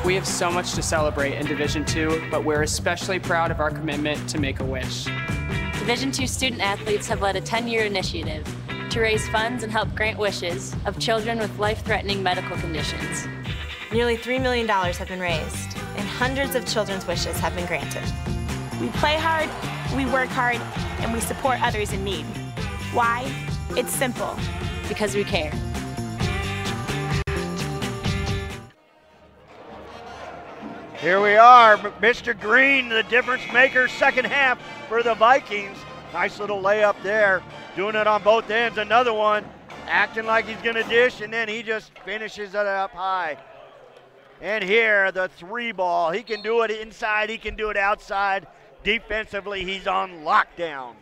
We have so much to celebrate in Division II, but we're especially proud of our commitment to Make-A-Wish. Division II student athletes have led a 10-year initiative to raise funds and help grant wishes of children with life-threatening medical conditions. Nearly $3 million have been raised, and hundreds of children's wishes have been granted. We play hard, we work hard, and we support others in need. Why? It's simple. Because we care. Here we are, Mr. Green, the difference maker, second half for the Vikings. Nice little layup there, doing it on both ends. Another one, acting like he's gonna dish, and then he just finishes it up high. And here, the three ball. He can do it inside, he can do it outside. Defensively, he's on lockdown.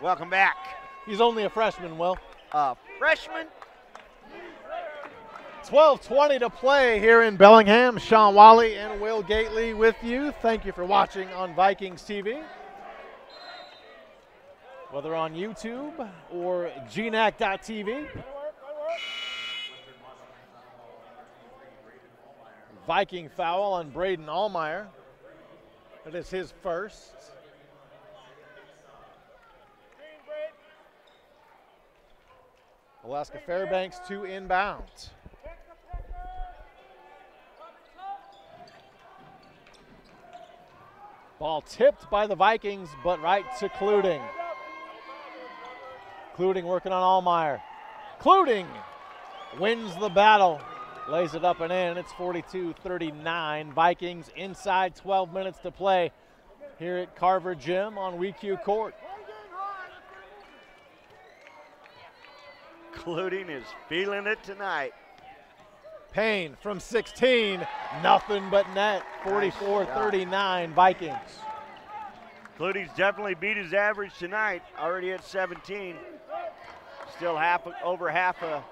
Welcome back. He's only a freshman, Will. A freshman? 12:20 to play here in Bellingham. Sean Wally and Will Gately with you. Thank you for watching on Vikings TV. Whether on YouTube or GNAC.tv. Viking foul on Braden Allmeyer. That is his first. Alaska Fairbanks to inbound. Ball tipped by the Vikings, but right to Kluding. Kluding working on Allmeyer. Kluding wins the battle, lays it up and in. It's 42-39. Vikings inside, 12 minutes to play here at Carver Gym on WECU Court. Kluding is feeling it tonight. Payne from 16, nothing but net. 44-39 Vikings. Kluding's definitely beat his average tonight, already at 17. Still over half of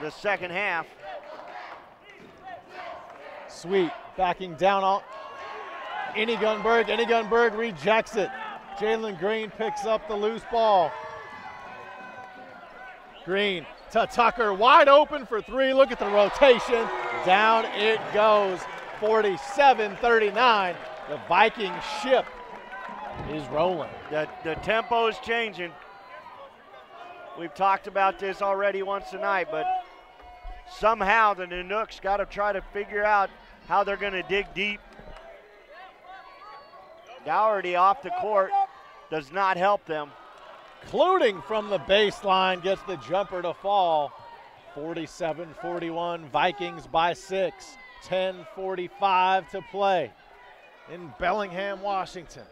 the second half. Sweet, backing down on Gunberg rejects it. Jalen Green picks up the loose ball. Green to Tucker, wide open for three. Look at the rotation. Down it goes. 47-39. The Viking ship is rolling. The tempo is changing. We've talked about this already once tonight, but somehow the Nanooks got to try to figure out how they're going to dig deep. Dougherty off the court does not help them. Kluding from the baseline gets the jumper to fall. 47-41, Vikings by 6. 10:45 to play in Bellingham, Washington.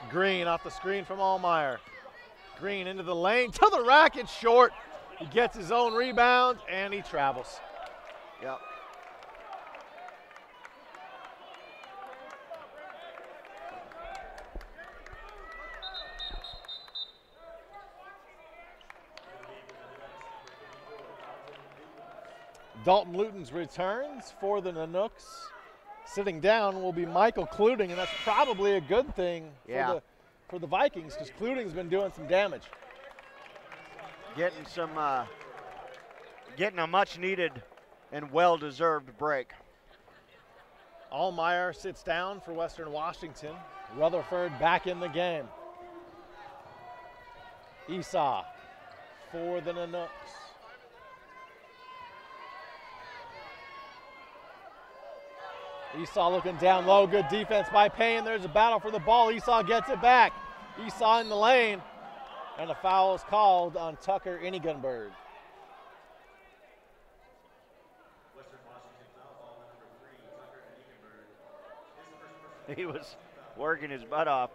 Green off the screen from Allmeyer. Green into the lane, to the rack, it's short. He gets his own rebound and he travels. Yep. Dalton Luton's returns for the Nanooks. Sitting down will be Michael Kluding, and that's probably a good thing for the Vikings because Kluding's been doing some damage. getting some, getting a much needed and well-deserved break. Allmeyer sits down for Western Washington. Rutherford back in the game. Esau for the Nanooks. Esau looking down low, good defense by Payne. There's a battle for the ball. Esau gets it back. Esau in the lane, and a foul is called on Tucker Inigunberg. He was working his butt off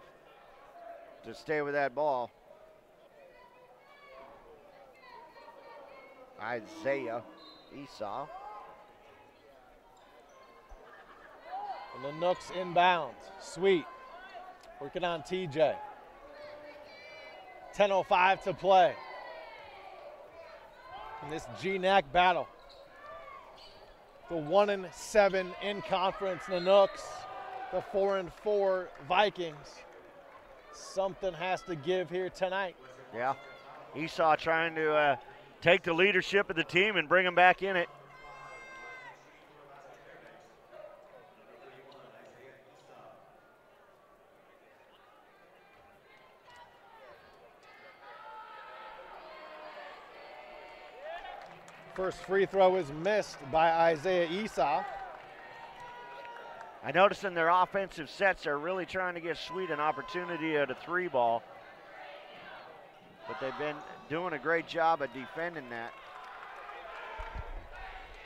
to stay with that ball. Isaiah Esau. And the Nooks inbound. Sweet working on TJ. 10:05 to play in this GNAC battle. The 1-7 in conference Nanooks, the 4-4 Vikings. Something has to give here tonight. Yeah, Esau trying to take the leadership of the team and bring them back in it. First free throw is missed by Isaiah Esau. I noticed in their offensive sets, they're really trying to give Sweet an opportunity at a three ball. But they've been doing a great job of defending that.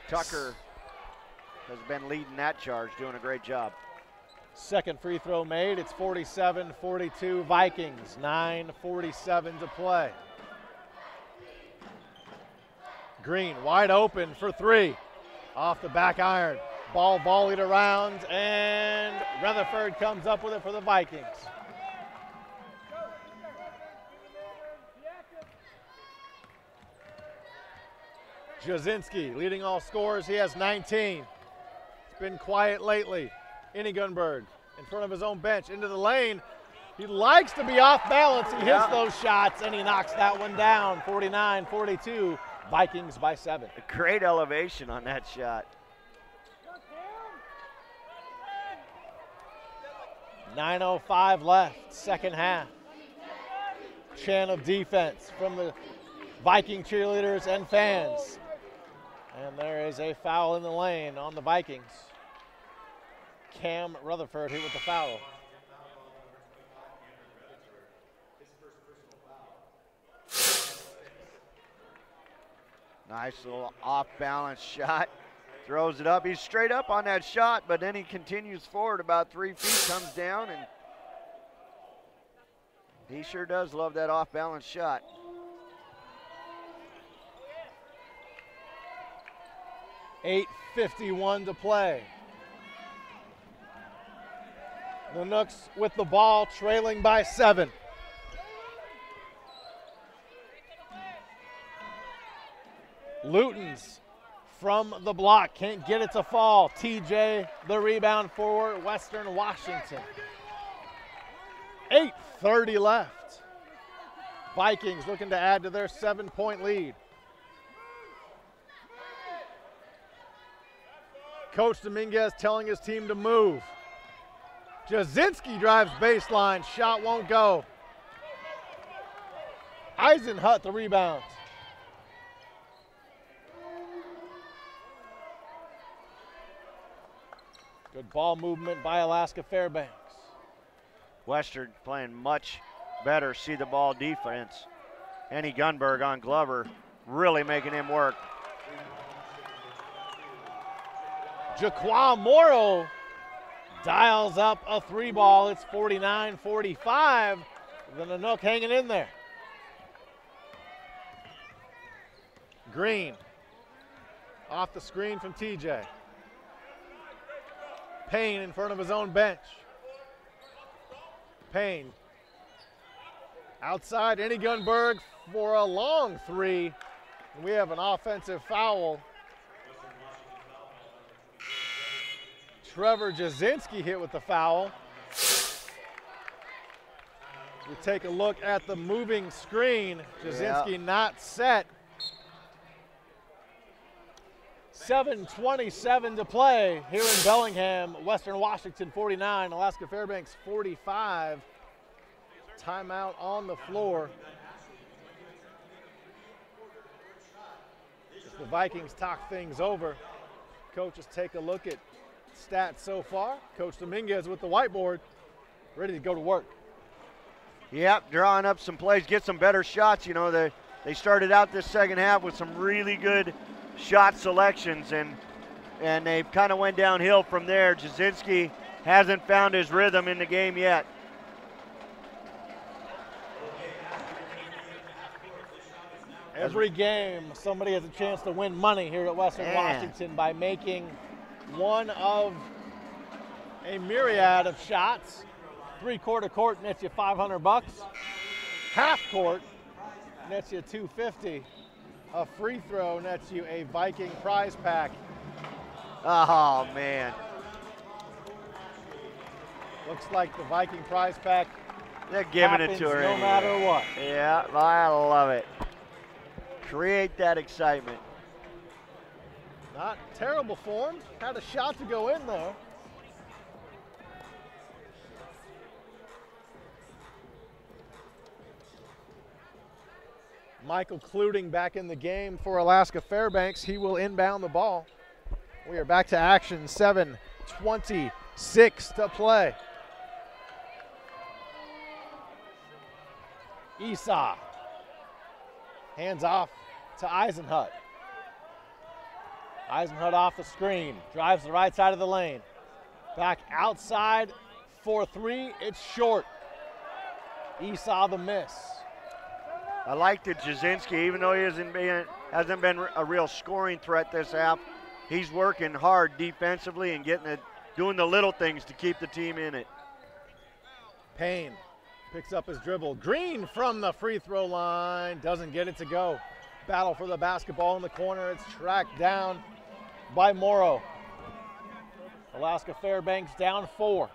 Tucker has been leading that charge, doing a great job. Second free throw made. It's 47-42 Vikings. 9:47 to play. Green wide open for three. Off the back iron. Ball volleyed around, and Rutherford comes up with it for the Vikings. Jasinski leading all scorers. He has 19. It's been quiet lately. Inigunberg in front of his own bench into the lane. He likes to be off balance. He hits those shots, and he knocks that one down. 49-42, Vikings by 7. A great elevation on that shot. 9:05 left, second half. Chant of defense from the Viking cheerleaders and fans. And there is a foul in the lane on the Vikings. Cam Rutherford hit with the foul. Nice little off-balance shot. Throws it up. He's straight up on that shot, but then he continues forward about 3 feet, comes down, and he sure does love that off-balance shot. $8:51 to play. The Nooks with the ball, trailing by 7. Luton's from the block, can't get it to fall. TJ, the rebound for Western Washington. 8:30 left. Vikings looking to add to their 7-point lead. Coach Dominguez telling his team to move. Jasinski drives baseline, shot won't go. Eisenhut the rebound. Good ball movement by Alaska Fairbanks. Western playing much better see the ball defense. Inigunberg on Glover, really making him work. Jaquan Morrow dials up a 3-ball. It's 49-45. The Nanook hanging in there. Green off the screen from TJ. Payne in front of his own bench. Payne outside, Inigunberg for a long 3. We have an offensive foul. Trevor Jasinski hit with the foul. You take a look at the moving screen. Jasinski not set. 7:27 to play here in Bellingham. Western Washington 49, Alaska Fairbanks 45. Timeout on the floor. As the Vikings talk things over, coaches take a look at stats so far. Coach Dominguez with the whiteboard, ready to go to work. Yep, drawing up some plays, get some better shots. You know, they started out this second half with some really good shot selections, and they kind of went downhill from there. Jasinski hasn't found his rhythm in the game yet. Every game, somebody has a chance to win money here at Western Washington by making one of a myriad of shots. Three-quarter court nets you $500. Half court nets you $250. A free throw nets you a Viking prize pack. Oh, man. Looks like the Viking prize pack. They're giving it to her no matter what. Yeah, I love it. Create that excitement. Not terrible form. Had a shot to go in there. Michael Cluting back in the game for Alaska Fairbanks. He will inbound the ball. We are back to action. 7:26 to play. Esau. Hands off to Eisenhut. Eisenhut off the screen. Drives the right side of the lane. Back outside for three. It's short. Esau the miss. I like that Jasinski, even though he hasn't been a real scoring threat this half, he's working hard defensively and doing the little things to keep the team in it. Payne picks up his dribble. Green from the free throw line. Doesn't get it to go. Battle for the basketball in the corner. It's tracked down by Morrow. Alaska Fairbanks down 4.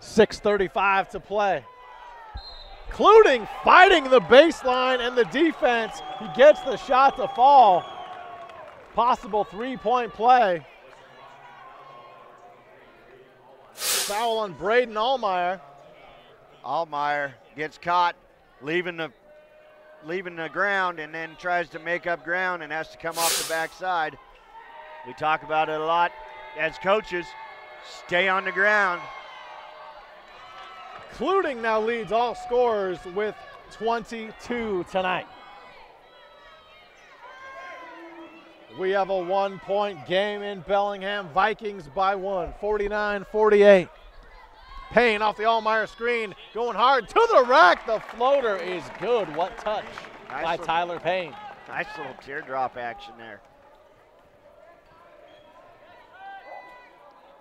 6:35 to play. Cluting fighting the baseline and the defense. He gets the shot to fall. Possible three-point play. Foul on Braden Allmeyer. Allmeyer gets caught leaving the ground and then tries to make up ground and has to come off the backside. We talk about it a lot as coaches. Stay on the ground. Cluting now leads all scorers with 22 tonight. We have a 1-point game in Bellingham. Vikings by 1, 49-48. Payne off the Allmeyer screen, going hard to the rack. The floater is good. What touch by Tyler Payne. Nice little teardrop action there.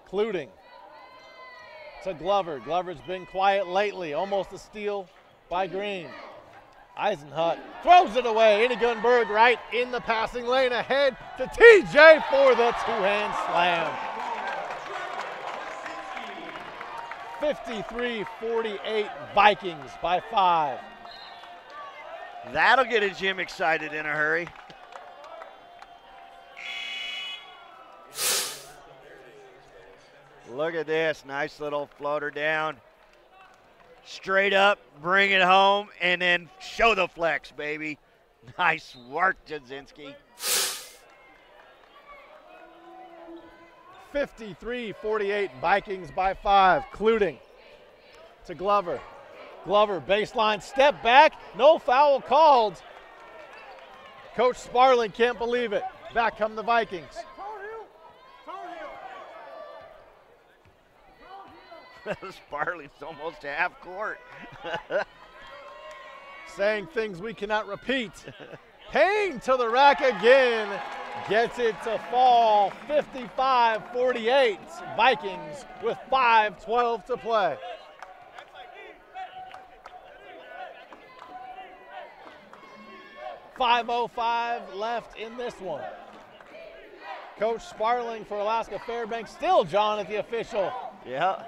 Cluting to Glover. Glover's been quiet lately. Almost a steal by Green. Eisenhut throws it away. Eddie Gunberg right in the passing lane, ahead to TJ for the two-hand slam. 53-48 Vikings by 5. That'll get a Jim excited in a hurry. Look at this, nice little floater down. Straight up, bring it home, and then show the flex, baby. Nice work, Jasinski. 53-48 Vikings by 5. Cluting to Glover. Glover baseline step back, no foul called. Coach Sparling can't believe it. Back come the Vikings. Sparling's almost to half court. Saying things we cannot repeat. Payne to the rack again. Gets it to fall. 55-48. Vikings with 5:12 to play. .505 left in this one. Coach Sparling for Alaska Fairbanks, still John at the official. Yeah.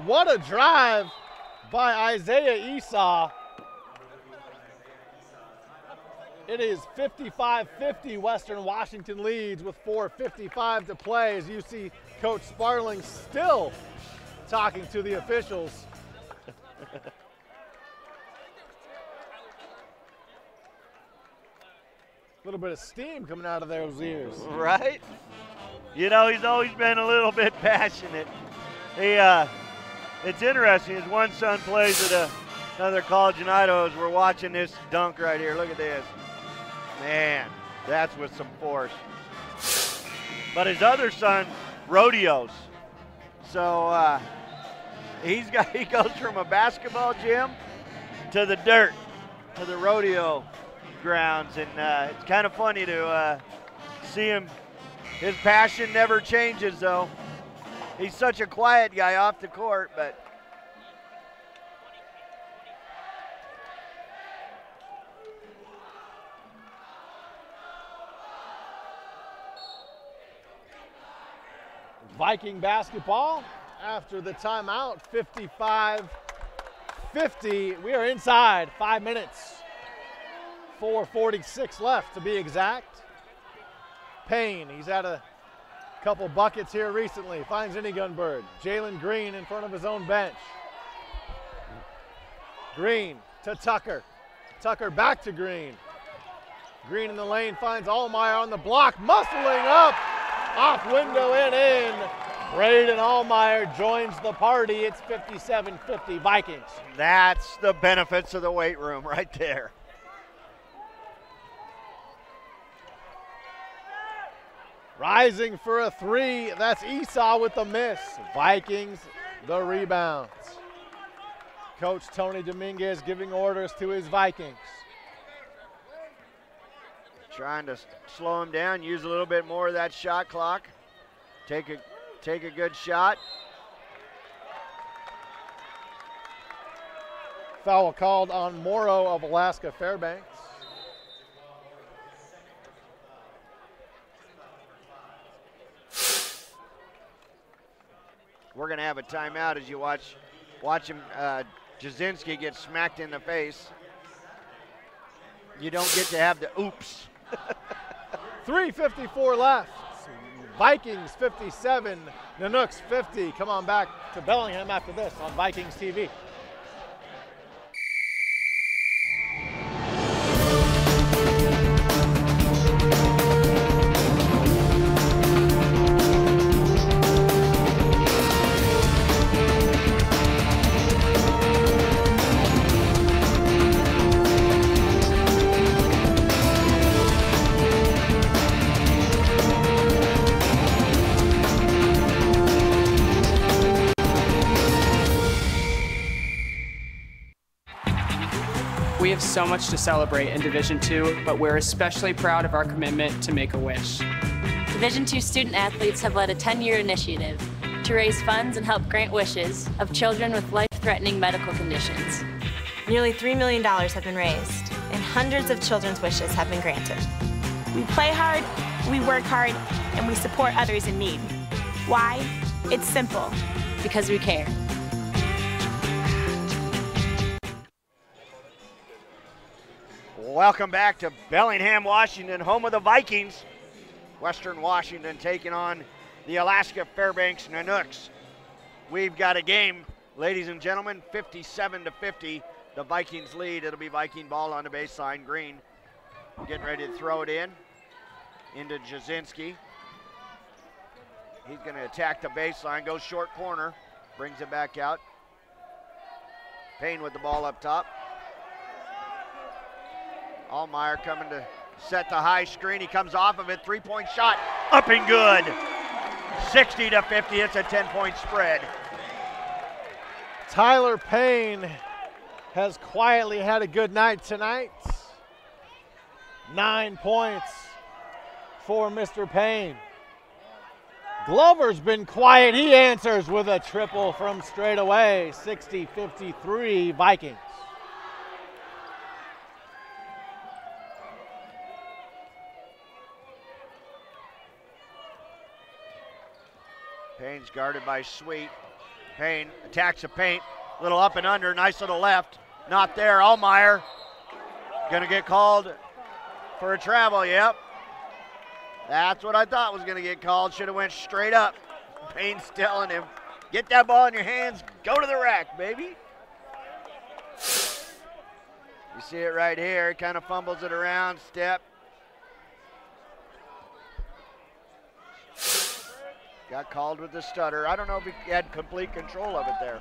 What a drive by Isaiah Esau. It is 55-50. Western Washington leads with 4:55 to play, as you see Coach Sparling still talking to the officials. A little bit of steam coming out of those ears. Right? You know, he's always been a little bit passionate. It's interesting. His one son plays at another college in Idaho as we're watching this dunk right here. Look at this. Man, that's with some force. But his other son rodeos. So he goes from a basketball gym to the dirt, to the rodeo grounds, and it's kind of funny to see him. His passion never changes, though. He's such a quiet guy off the court, but Viking basketball after the timeout, 55-50. We are inside 5 minutes. 4:46 left to be exact. Payne, he's had a couple buckets here recently. Finds Any Gunbird. Jalen Green in front of his own bench. Green to Tucker. Tucker back to Green. Green in the lane finds Allmeyer on the block, muscling up. Off window and in. Braden Allmeyer joins the party. It's 57-50 Vikings. That's the benefits of the weight room right there. Rising for a three. That's Esau with the miss. Vikings the rebounds. Coach Tony Dominguez giving orders to his Vikings. Trying to slow him down, use a little bit more of that shot clock. Take a good shot. Foul called on Morrow of Alaska Fairbanks. We're going to have a timeout as you watch him, Jasinski get smacked in the face. You don't get to have the oops. 3:54 left. Vikings 57, Nanooks 50. Come on back to Bellingham after this on Vikings TV. We have so much to celebrate in Division II, but we're especially proud of our commitment to Make-A-Wish. Division II student athletes have led a 10-year initiative to raise funds and help grant wishes of children with life-threatening medical conditions. Nearly $3 million have been raised, and hundreds of children's wishes have been granted. We play hard, we work hard, and we support others in need. Why? It's simple. Because we care. Welcome back to Bellingham, Washington, home of the Vikings. Western Washington taking on the Alaska Fairbanks Nanooks. We've got a game, ladies and gentlemen, 57-50. The Vikings lead. It'll be Viking ball on the baseline. Green getting ready to throw it into Jasinski. He's going to attack the baseline, goes short corner, brings it back out. Payne with the ball up top. Allmeyer coming to set the high screen. He comes off of it. Three-point shot. Up and good. 60-50. It's a 10-point spread. Tyler Payne has quietly had a good night tonight. 9 points for Mr. Payne. Glover's been quiet. He answers with a triple from straight away. 60-53 Vikings. Payne's guarded by Sweet. Payne attacks the paint. Little up and under, nice little left. Not there. Allmeyer gonna get called for a travel. Yep. That's what I thought was gonna get called. Should have went straight up. Payne's telling him, get that ball in your hands, go to the rack, baby. You see it right here, kind of fumbles it around, step. Got called with the stutter. I don't know if he had complete control of it there.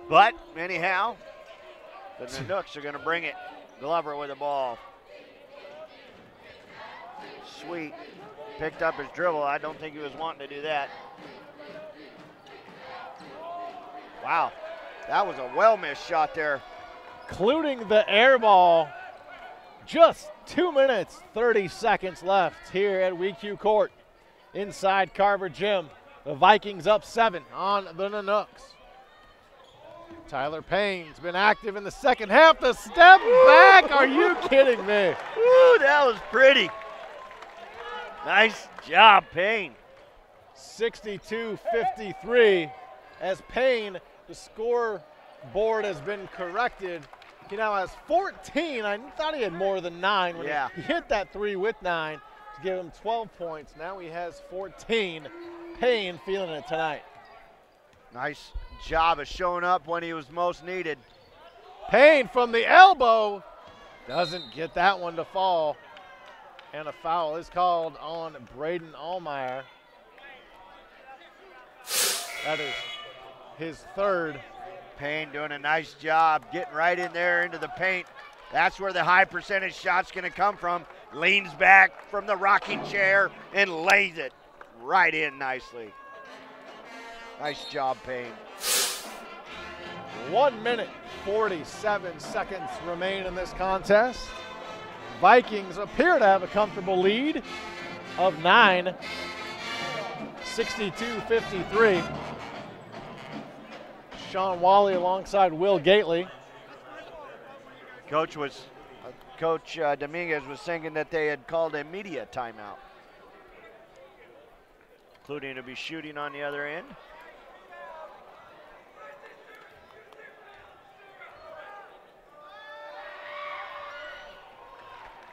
But anyhow, the Nanooks are gonna bring it. Glover with the ball. Sweet. Picked up his dribble. I don't think he was wanting to do that. Wow, that was a well-missed shot there. Including the air ball. Just 2 minutes, 30 seconds left here at WECU Court inside Carver Gym. The Vikings up 7 on the Nanooks. Tyler Payne's been active in the second half. The step back, are you kidding me? Ooh, that was pretty. Nice job, Payne. 62-53 as Payne, the scoreboard has been corrected. He now has 14. I thought he had more than 9 when he hit that 3 with 9 to give him 12 points. Now he has 14. Payne feeling it tonight. Nice job of showing up when he was most needed. Payne from the elbow doesn't get that one to fall. And a foul is called on Braden Allmeyer. That is his third. Payne doing a nice job getting right in there into the paint. That's where the high percentage shot's gonna come from. Leans back from the rocking chair and lays it right in nicely. Nice job, Payne. 1 minute, 47 seconds remain in this contest. Vikings appear to have a comfortable lead of 9, 62-53. Sean Wally alongside Will Gately. Coach Dominguez was thinking that they had called a media timeout, including to be shooting on the other end.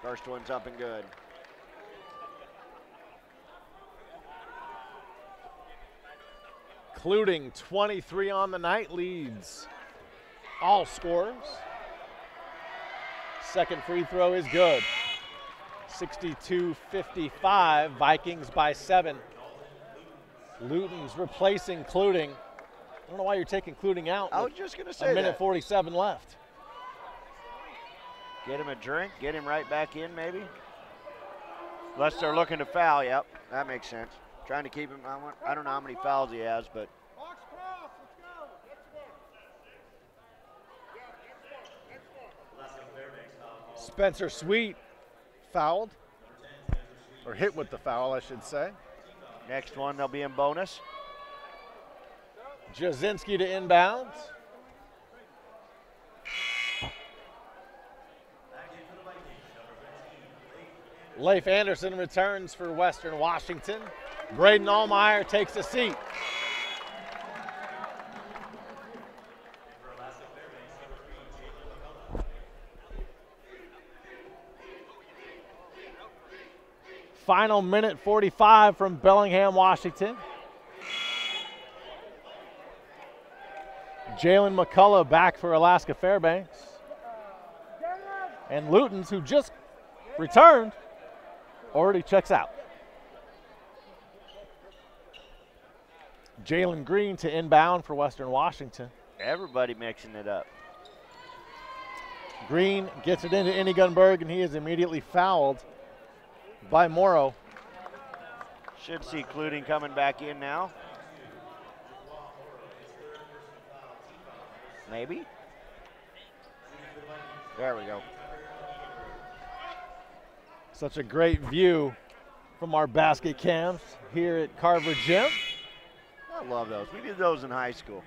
First one's up and good. Including 23 on the night, leads all scorers. Second free throw is good. 62-55, Vikings by 7. Luton's replacing Cluting. I don't know why you're taking Cluting out. I was just gonna say a minute 47 left. Get him a drink, get him right back in maybe. Unless they're looking to foul, yep, that makes sense. Trying to keep him, I don't know how many fouls he has, but. Spencer Sweet fouled, or hit with the foul, I should say. Next one, they'll be in bonus. Jasinski to inbounds. Leif Anderson returns for Western Washington. Braden Allmeyer takes a seat. Final minute 45 from Bellingham, Washington. Jalen McCullough back for Alaska Fairbanks. And Luton's, who just returned, already checks out. Jalen Green to inbound for Western Washington. Everybody mixing it up. Green gets it into Indy Gunberg, and he is immediately fouled by Morrow. Should see Cluting coming back in now. Maybe. There we go. Such a great view from our basket cams here at Carver Gym. I love those. We did those in high school.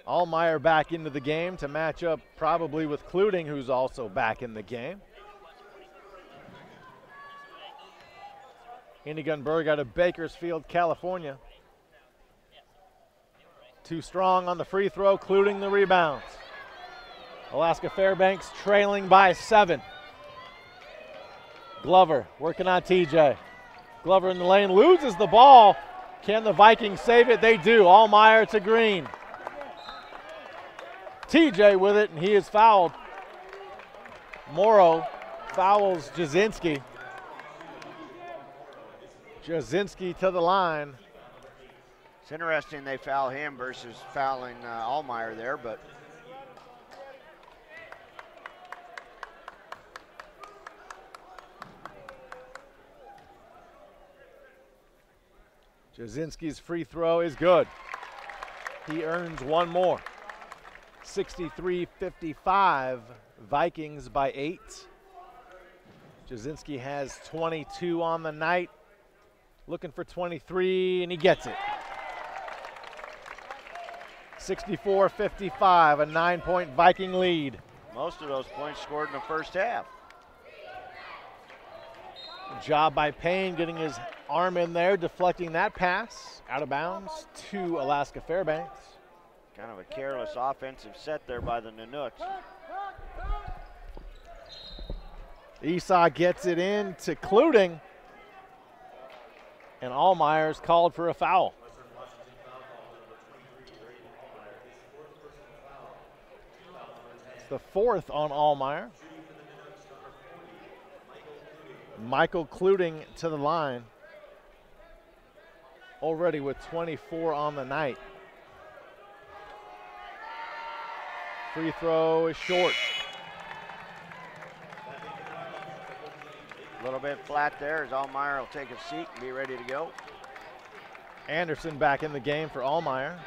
Allmeyer back into the game to match up probably with Cluting, who's also back in the game. Hindegunberg out of Bakersfield, California. Too strong on the free throw, including the rebounds. Alaska Fairbanks trailing by 7. Glover working on TJ. Glover in the lane, loses the ball. Can the Vikings save it? They do. Allmeyer to Green. TJ with it, and he is fouled. Morrow fouls Jasinski. Jasinski to the line. It's interesting they foul him versus fouling Allmeyer there, but Jasinski's free throw is good. He earns one more. 63-55, Vikings by 8. Jasinski has 22 on the night. Looking for 23, and he gets it. 64-55, a 9-point Viking lead. Most of those points scored in the first half. Good job by Payne getting his arm in there, deflecting that pass out of bounds to Alaska Fairbanks. Kind of a careless offensive set there by the Nanooks. Esau gets it in to Cluting, and Allmeyer's called for a foul. It's the 4th on Allmeyer. Michael Cluting to the line, already with 24 on the night. Free throw is short. A little bit flat there as Allmeyer will take a seat and be ready to go. Anderson back in the game for Allmeyer.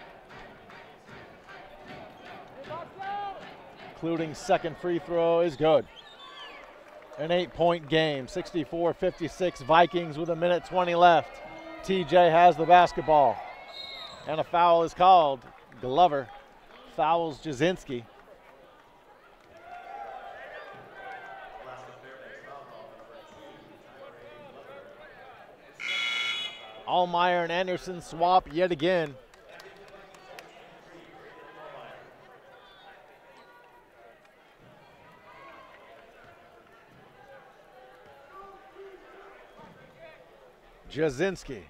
Cluting's second free throw is good. An 8-point game, 64-56 Vikings with 1:20 left. TJ has the basketball. And a foul is called. Glover fouls Jasinski. Allmeyer and Anderson swap yet again. Jasinski,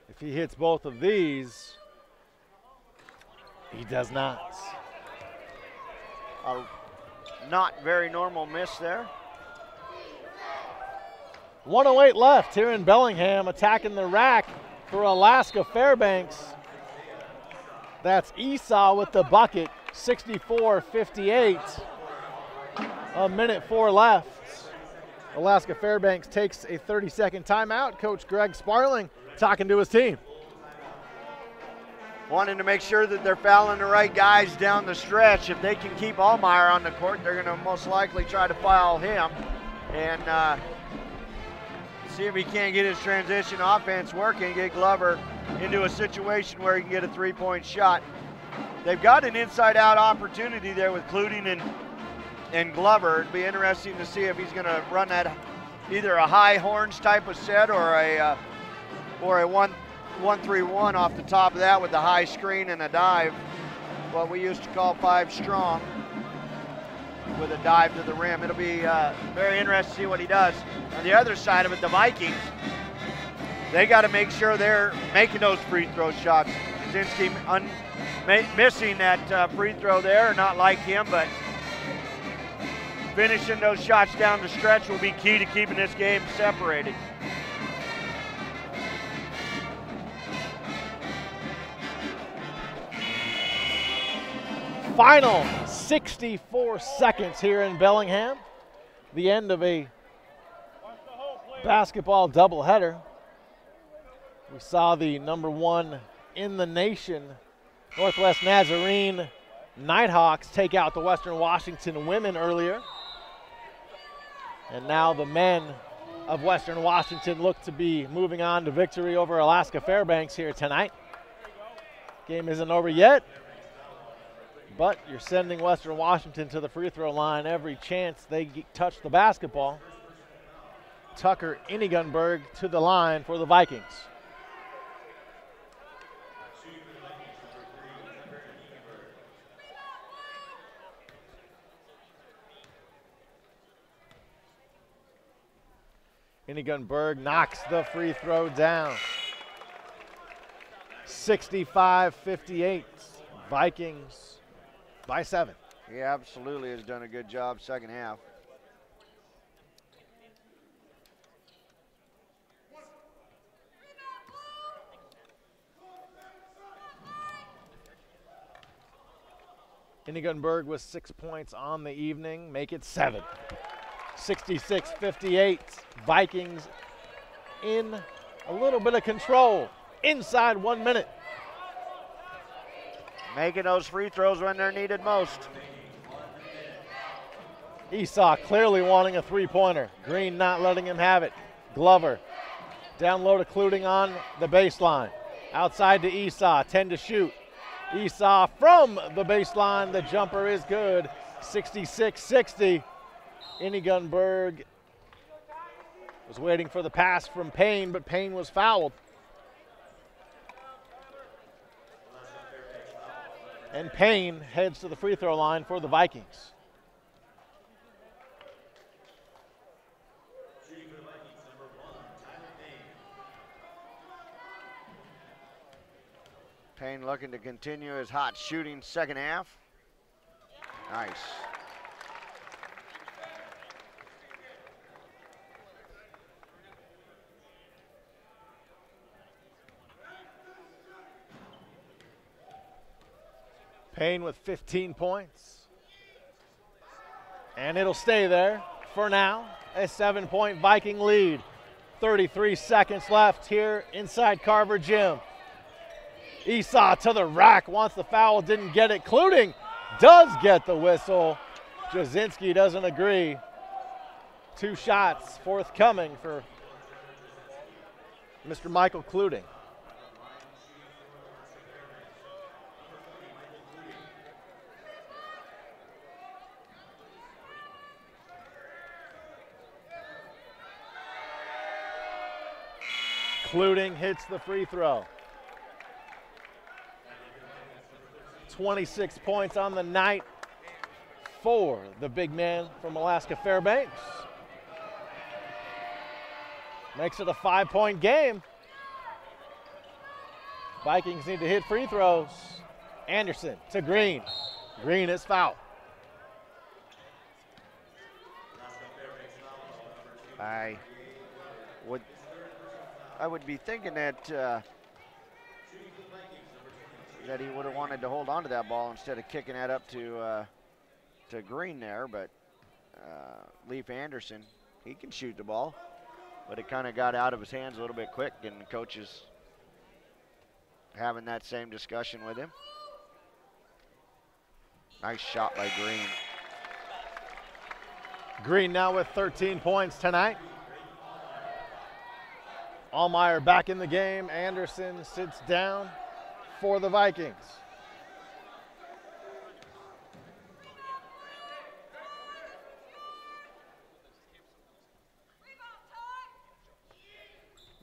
if he hits both of these, he does not. A not very normal miss there. 1:08 left here in Bellingham, attacking the rack for Alaska Fairbanks. That's Esau with the bucket, 64-58. 1:04 left. Alaska Fairbanks takes a 30-second timeout. Coach Greg Sparling talking to his team. Wanting to make sure that they're fouling the right guys down the stretch. If they can keep Allmeyer on the court, they're going to most likely try to foul him and see if he can't get his transition offense working, get Glover into a situation where he can get a 3-point shot. They've got an inside-out opportunity there with Cluting and Glover. It'd be interesting to see if he's going to run that either a high horns type of set or a 1-3-1 off the top of that with the high screen and a dive, what we used to call 5 strong, with a dive to the rim. It'll be very interesting to see what he does. On the other side of it, the Vikings, they got to make sure they're making those free throw shots. Jasinski missing that free throw there, not like him, but finishing those shots down the stretch will be key to keeping this game separated. Final 64 seconds here in Bellingham. The end of a basketball doubleheader. We saw the #1 in the nation, Northwest Nazarene Nighthawks, take out the Western Washington women earlier. And now the men of Western Washington look to be moving on to victory over Alaska Fairbanks here tonight. Game isn't over yet, but you're sending Western Washington to the free throw line every chance they touch the basketball. Tucker Inigunberg to the line for the Vikings. Inigunberg knocks the free throw down. 65-58, Vikings by 7. He absolutely has done a good job second half. Inigunberg with 6 points on the evening, make it 7. 66-58, Vikings in a little bit of control inside 1 minute. Making those free throws when they're needed most. Esau clearly wanting a three-pointer. Green not letting him have it. Glover down low to Cluting on the baseline. Outside to Esau, 10 to shoot. Esau from the baseline, the jumper is good. 66-60. Inigunberg was waiting for the pass from Payne, but Payne was fouled. And Payne heads to the free throw line for the Vikings. Payne looking to continue his hot shooting second half. Nice. Payne with 15 points. And it'll stay there for now. A 7-point Viking lead. 33 seconds left here inside Carver Gym. Esau to the rack, wants the foul, didn't get it. Cluting does get the whistle. Jasinski doesn't agree. 2 shots forthcoming for Mr. Michael Cluting. Cluting hits the free throw. 26 points on the night for the big man from Alaska Fairbanks. Makes it a 5-point game. Vikings need to hit free throws. Anderson to Green. Green is fouled. I would be thinking that that he would have wanted to hold on to that ball instead of kicking that up to Green there, but Leif Anderson, he can shoot the ball, but it kind of got out of his hands a little bit quick, and the coach is having that same discussion with him. Nice shot by Green. Green now with 13 points tonight. Allmeyer back in the game. Anderson sits down for the Vikings.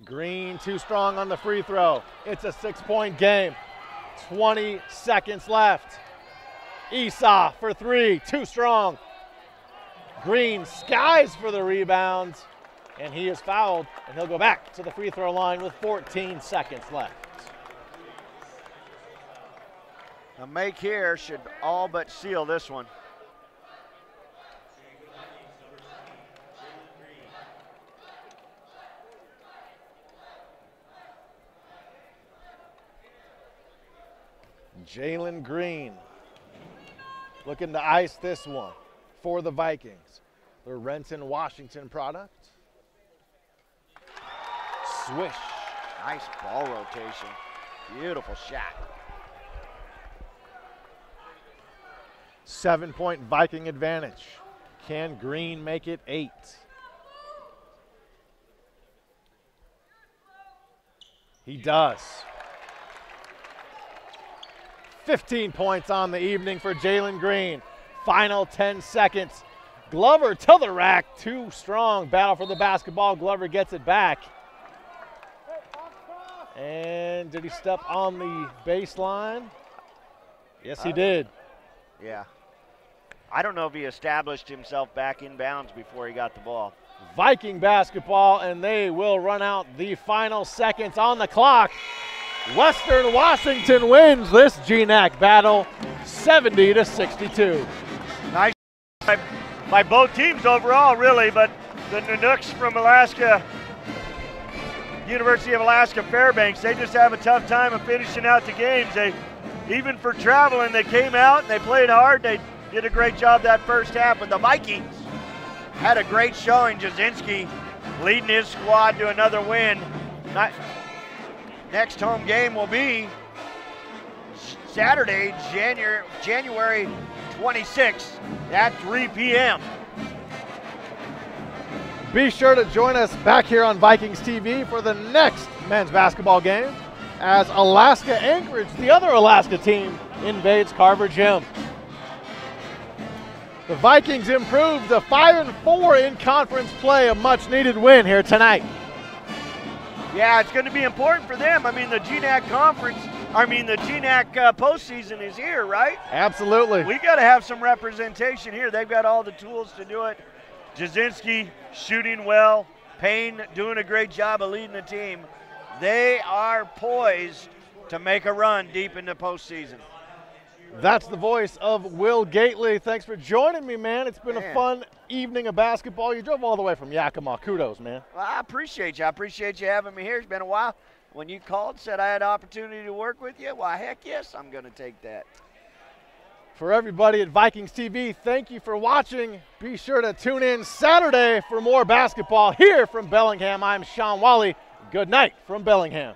Green too strong on the free throw. It's a 6-point game. 20 seconds left. Esau for 3, too strong. Green skies for the rebound, and he is fouled, and he'll go back to the free throw line with 14 seconds left. A make here should all but seal this one. Jalen Green looking to ice this one for the Vikings. The Renton, Washington product. Swish. Nice ball rotation. Beautiful shot. 7-point Viking advantage. Can Green make it 8? He does. 15 points on the evening for Jalen Green. Final 10 seconds. Glover to the rack, too strong. Battle for the basketball. Glover gets it back. And did he step on the baseline? Yes, he did. Yeah. I don't know if he established himself back in bounds before he got the ball. Viking basketball, and they will run out the final seconds on the clock. Western Washington wins this GNAC battle 70-62. Nice by both teams overall, really, but the Nanooks from Alaska, University of Alaska Fairbanks, they just have a tough time of finishing out the games. They, even for traveling, they came out and they played hard. They did a great job that first half, but the Vikings had a great showing. Jasinski leading his squad to another win. Next home game will be Saturday, January 26th at 3 p.m. Be sure to join us back here on Vikings TV for the next men's basketball game as Alaska Anchorage, the other Alaska team, invades Carver Gym. The Vikings improved to 5-4 in conference play, a much-needed win here tonight. Yeah, it's going to be important for them. I mean, the GNAC postseason is here, right? Absolutely. We got to have some representation here. They've got all the tools to do it. Jasinski shooting well. Payne doing a great job of leading the team. They are poised to make a run deep into postseason. That's the voice of Will Gately. Thanks for joining me, man. It's been a fun evening of basketball. You drove all the way from Yakima. Kudos, man. Well, I appreciate you. I appreciate you having me here. It's been a while. When you called, said I had an opportunity to work with you, why, heck yes, I'm going to take that. For everybody at Vikings TV, thank you for watching. Be sure to tune in Saturday for more basketball here from Bellingham. I'm Sean Wally. Good night from Bellingham.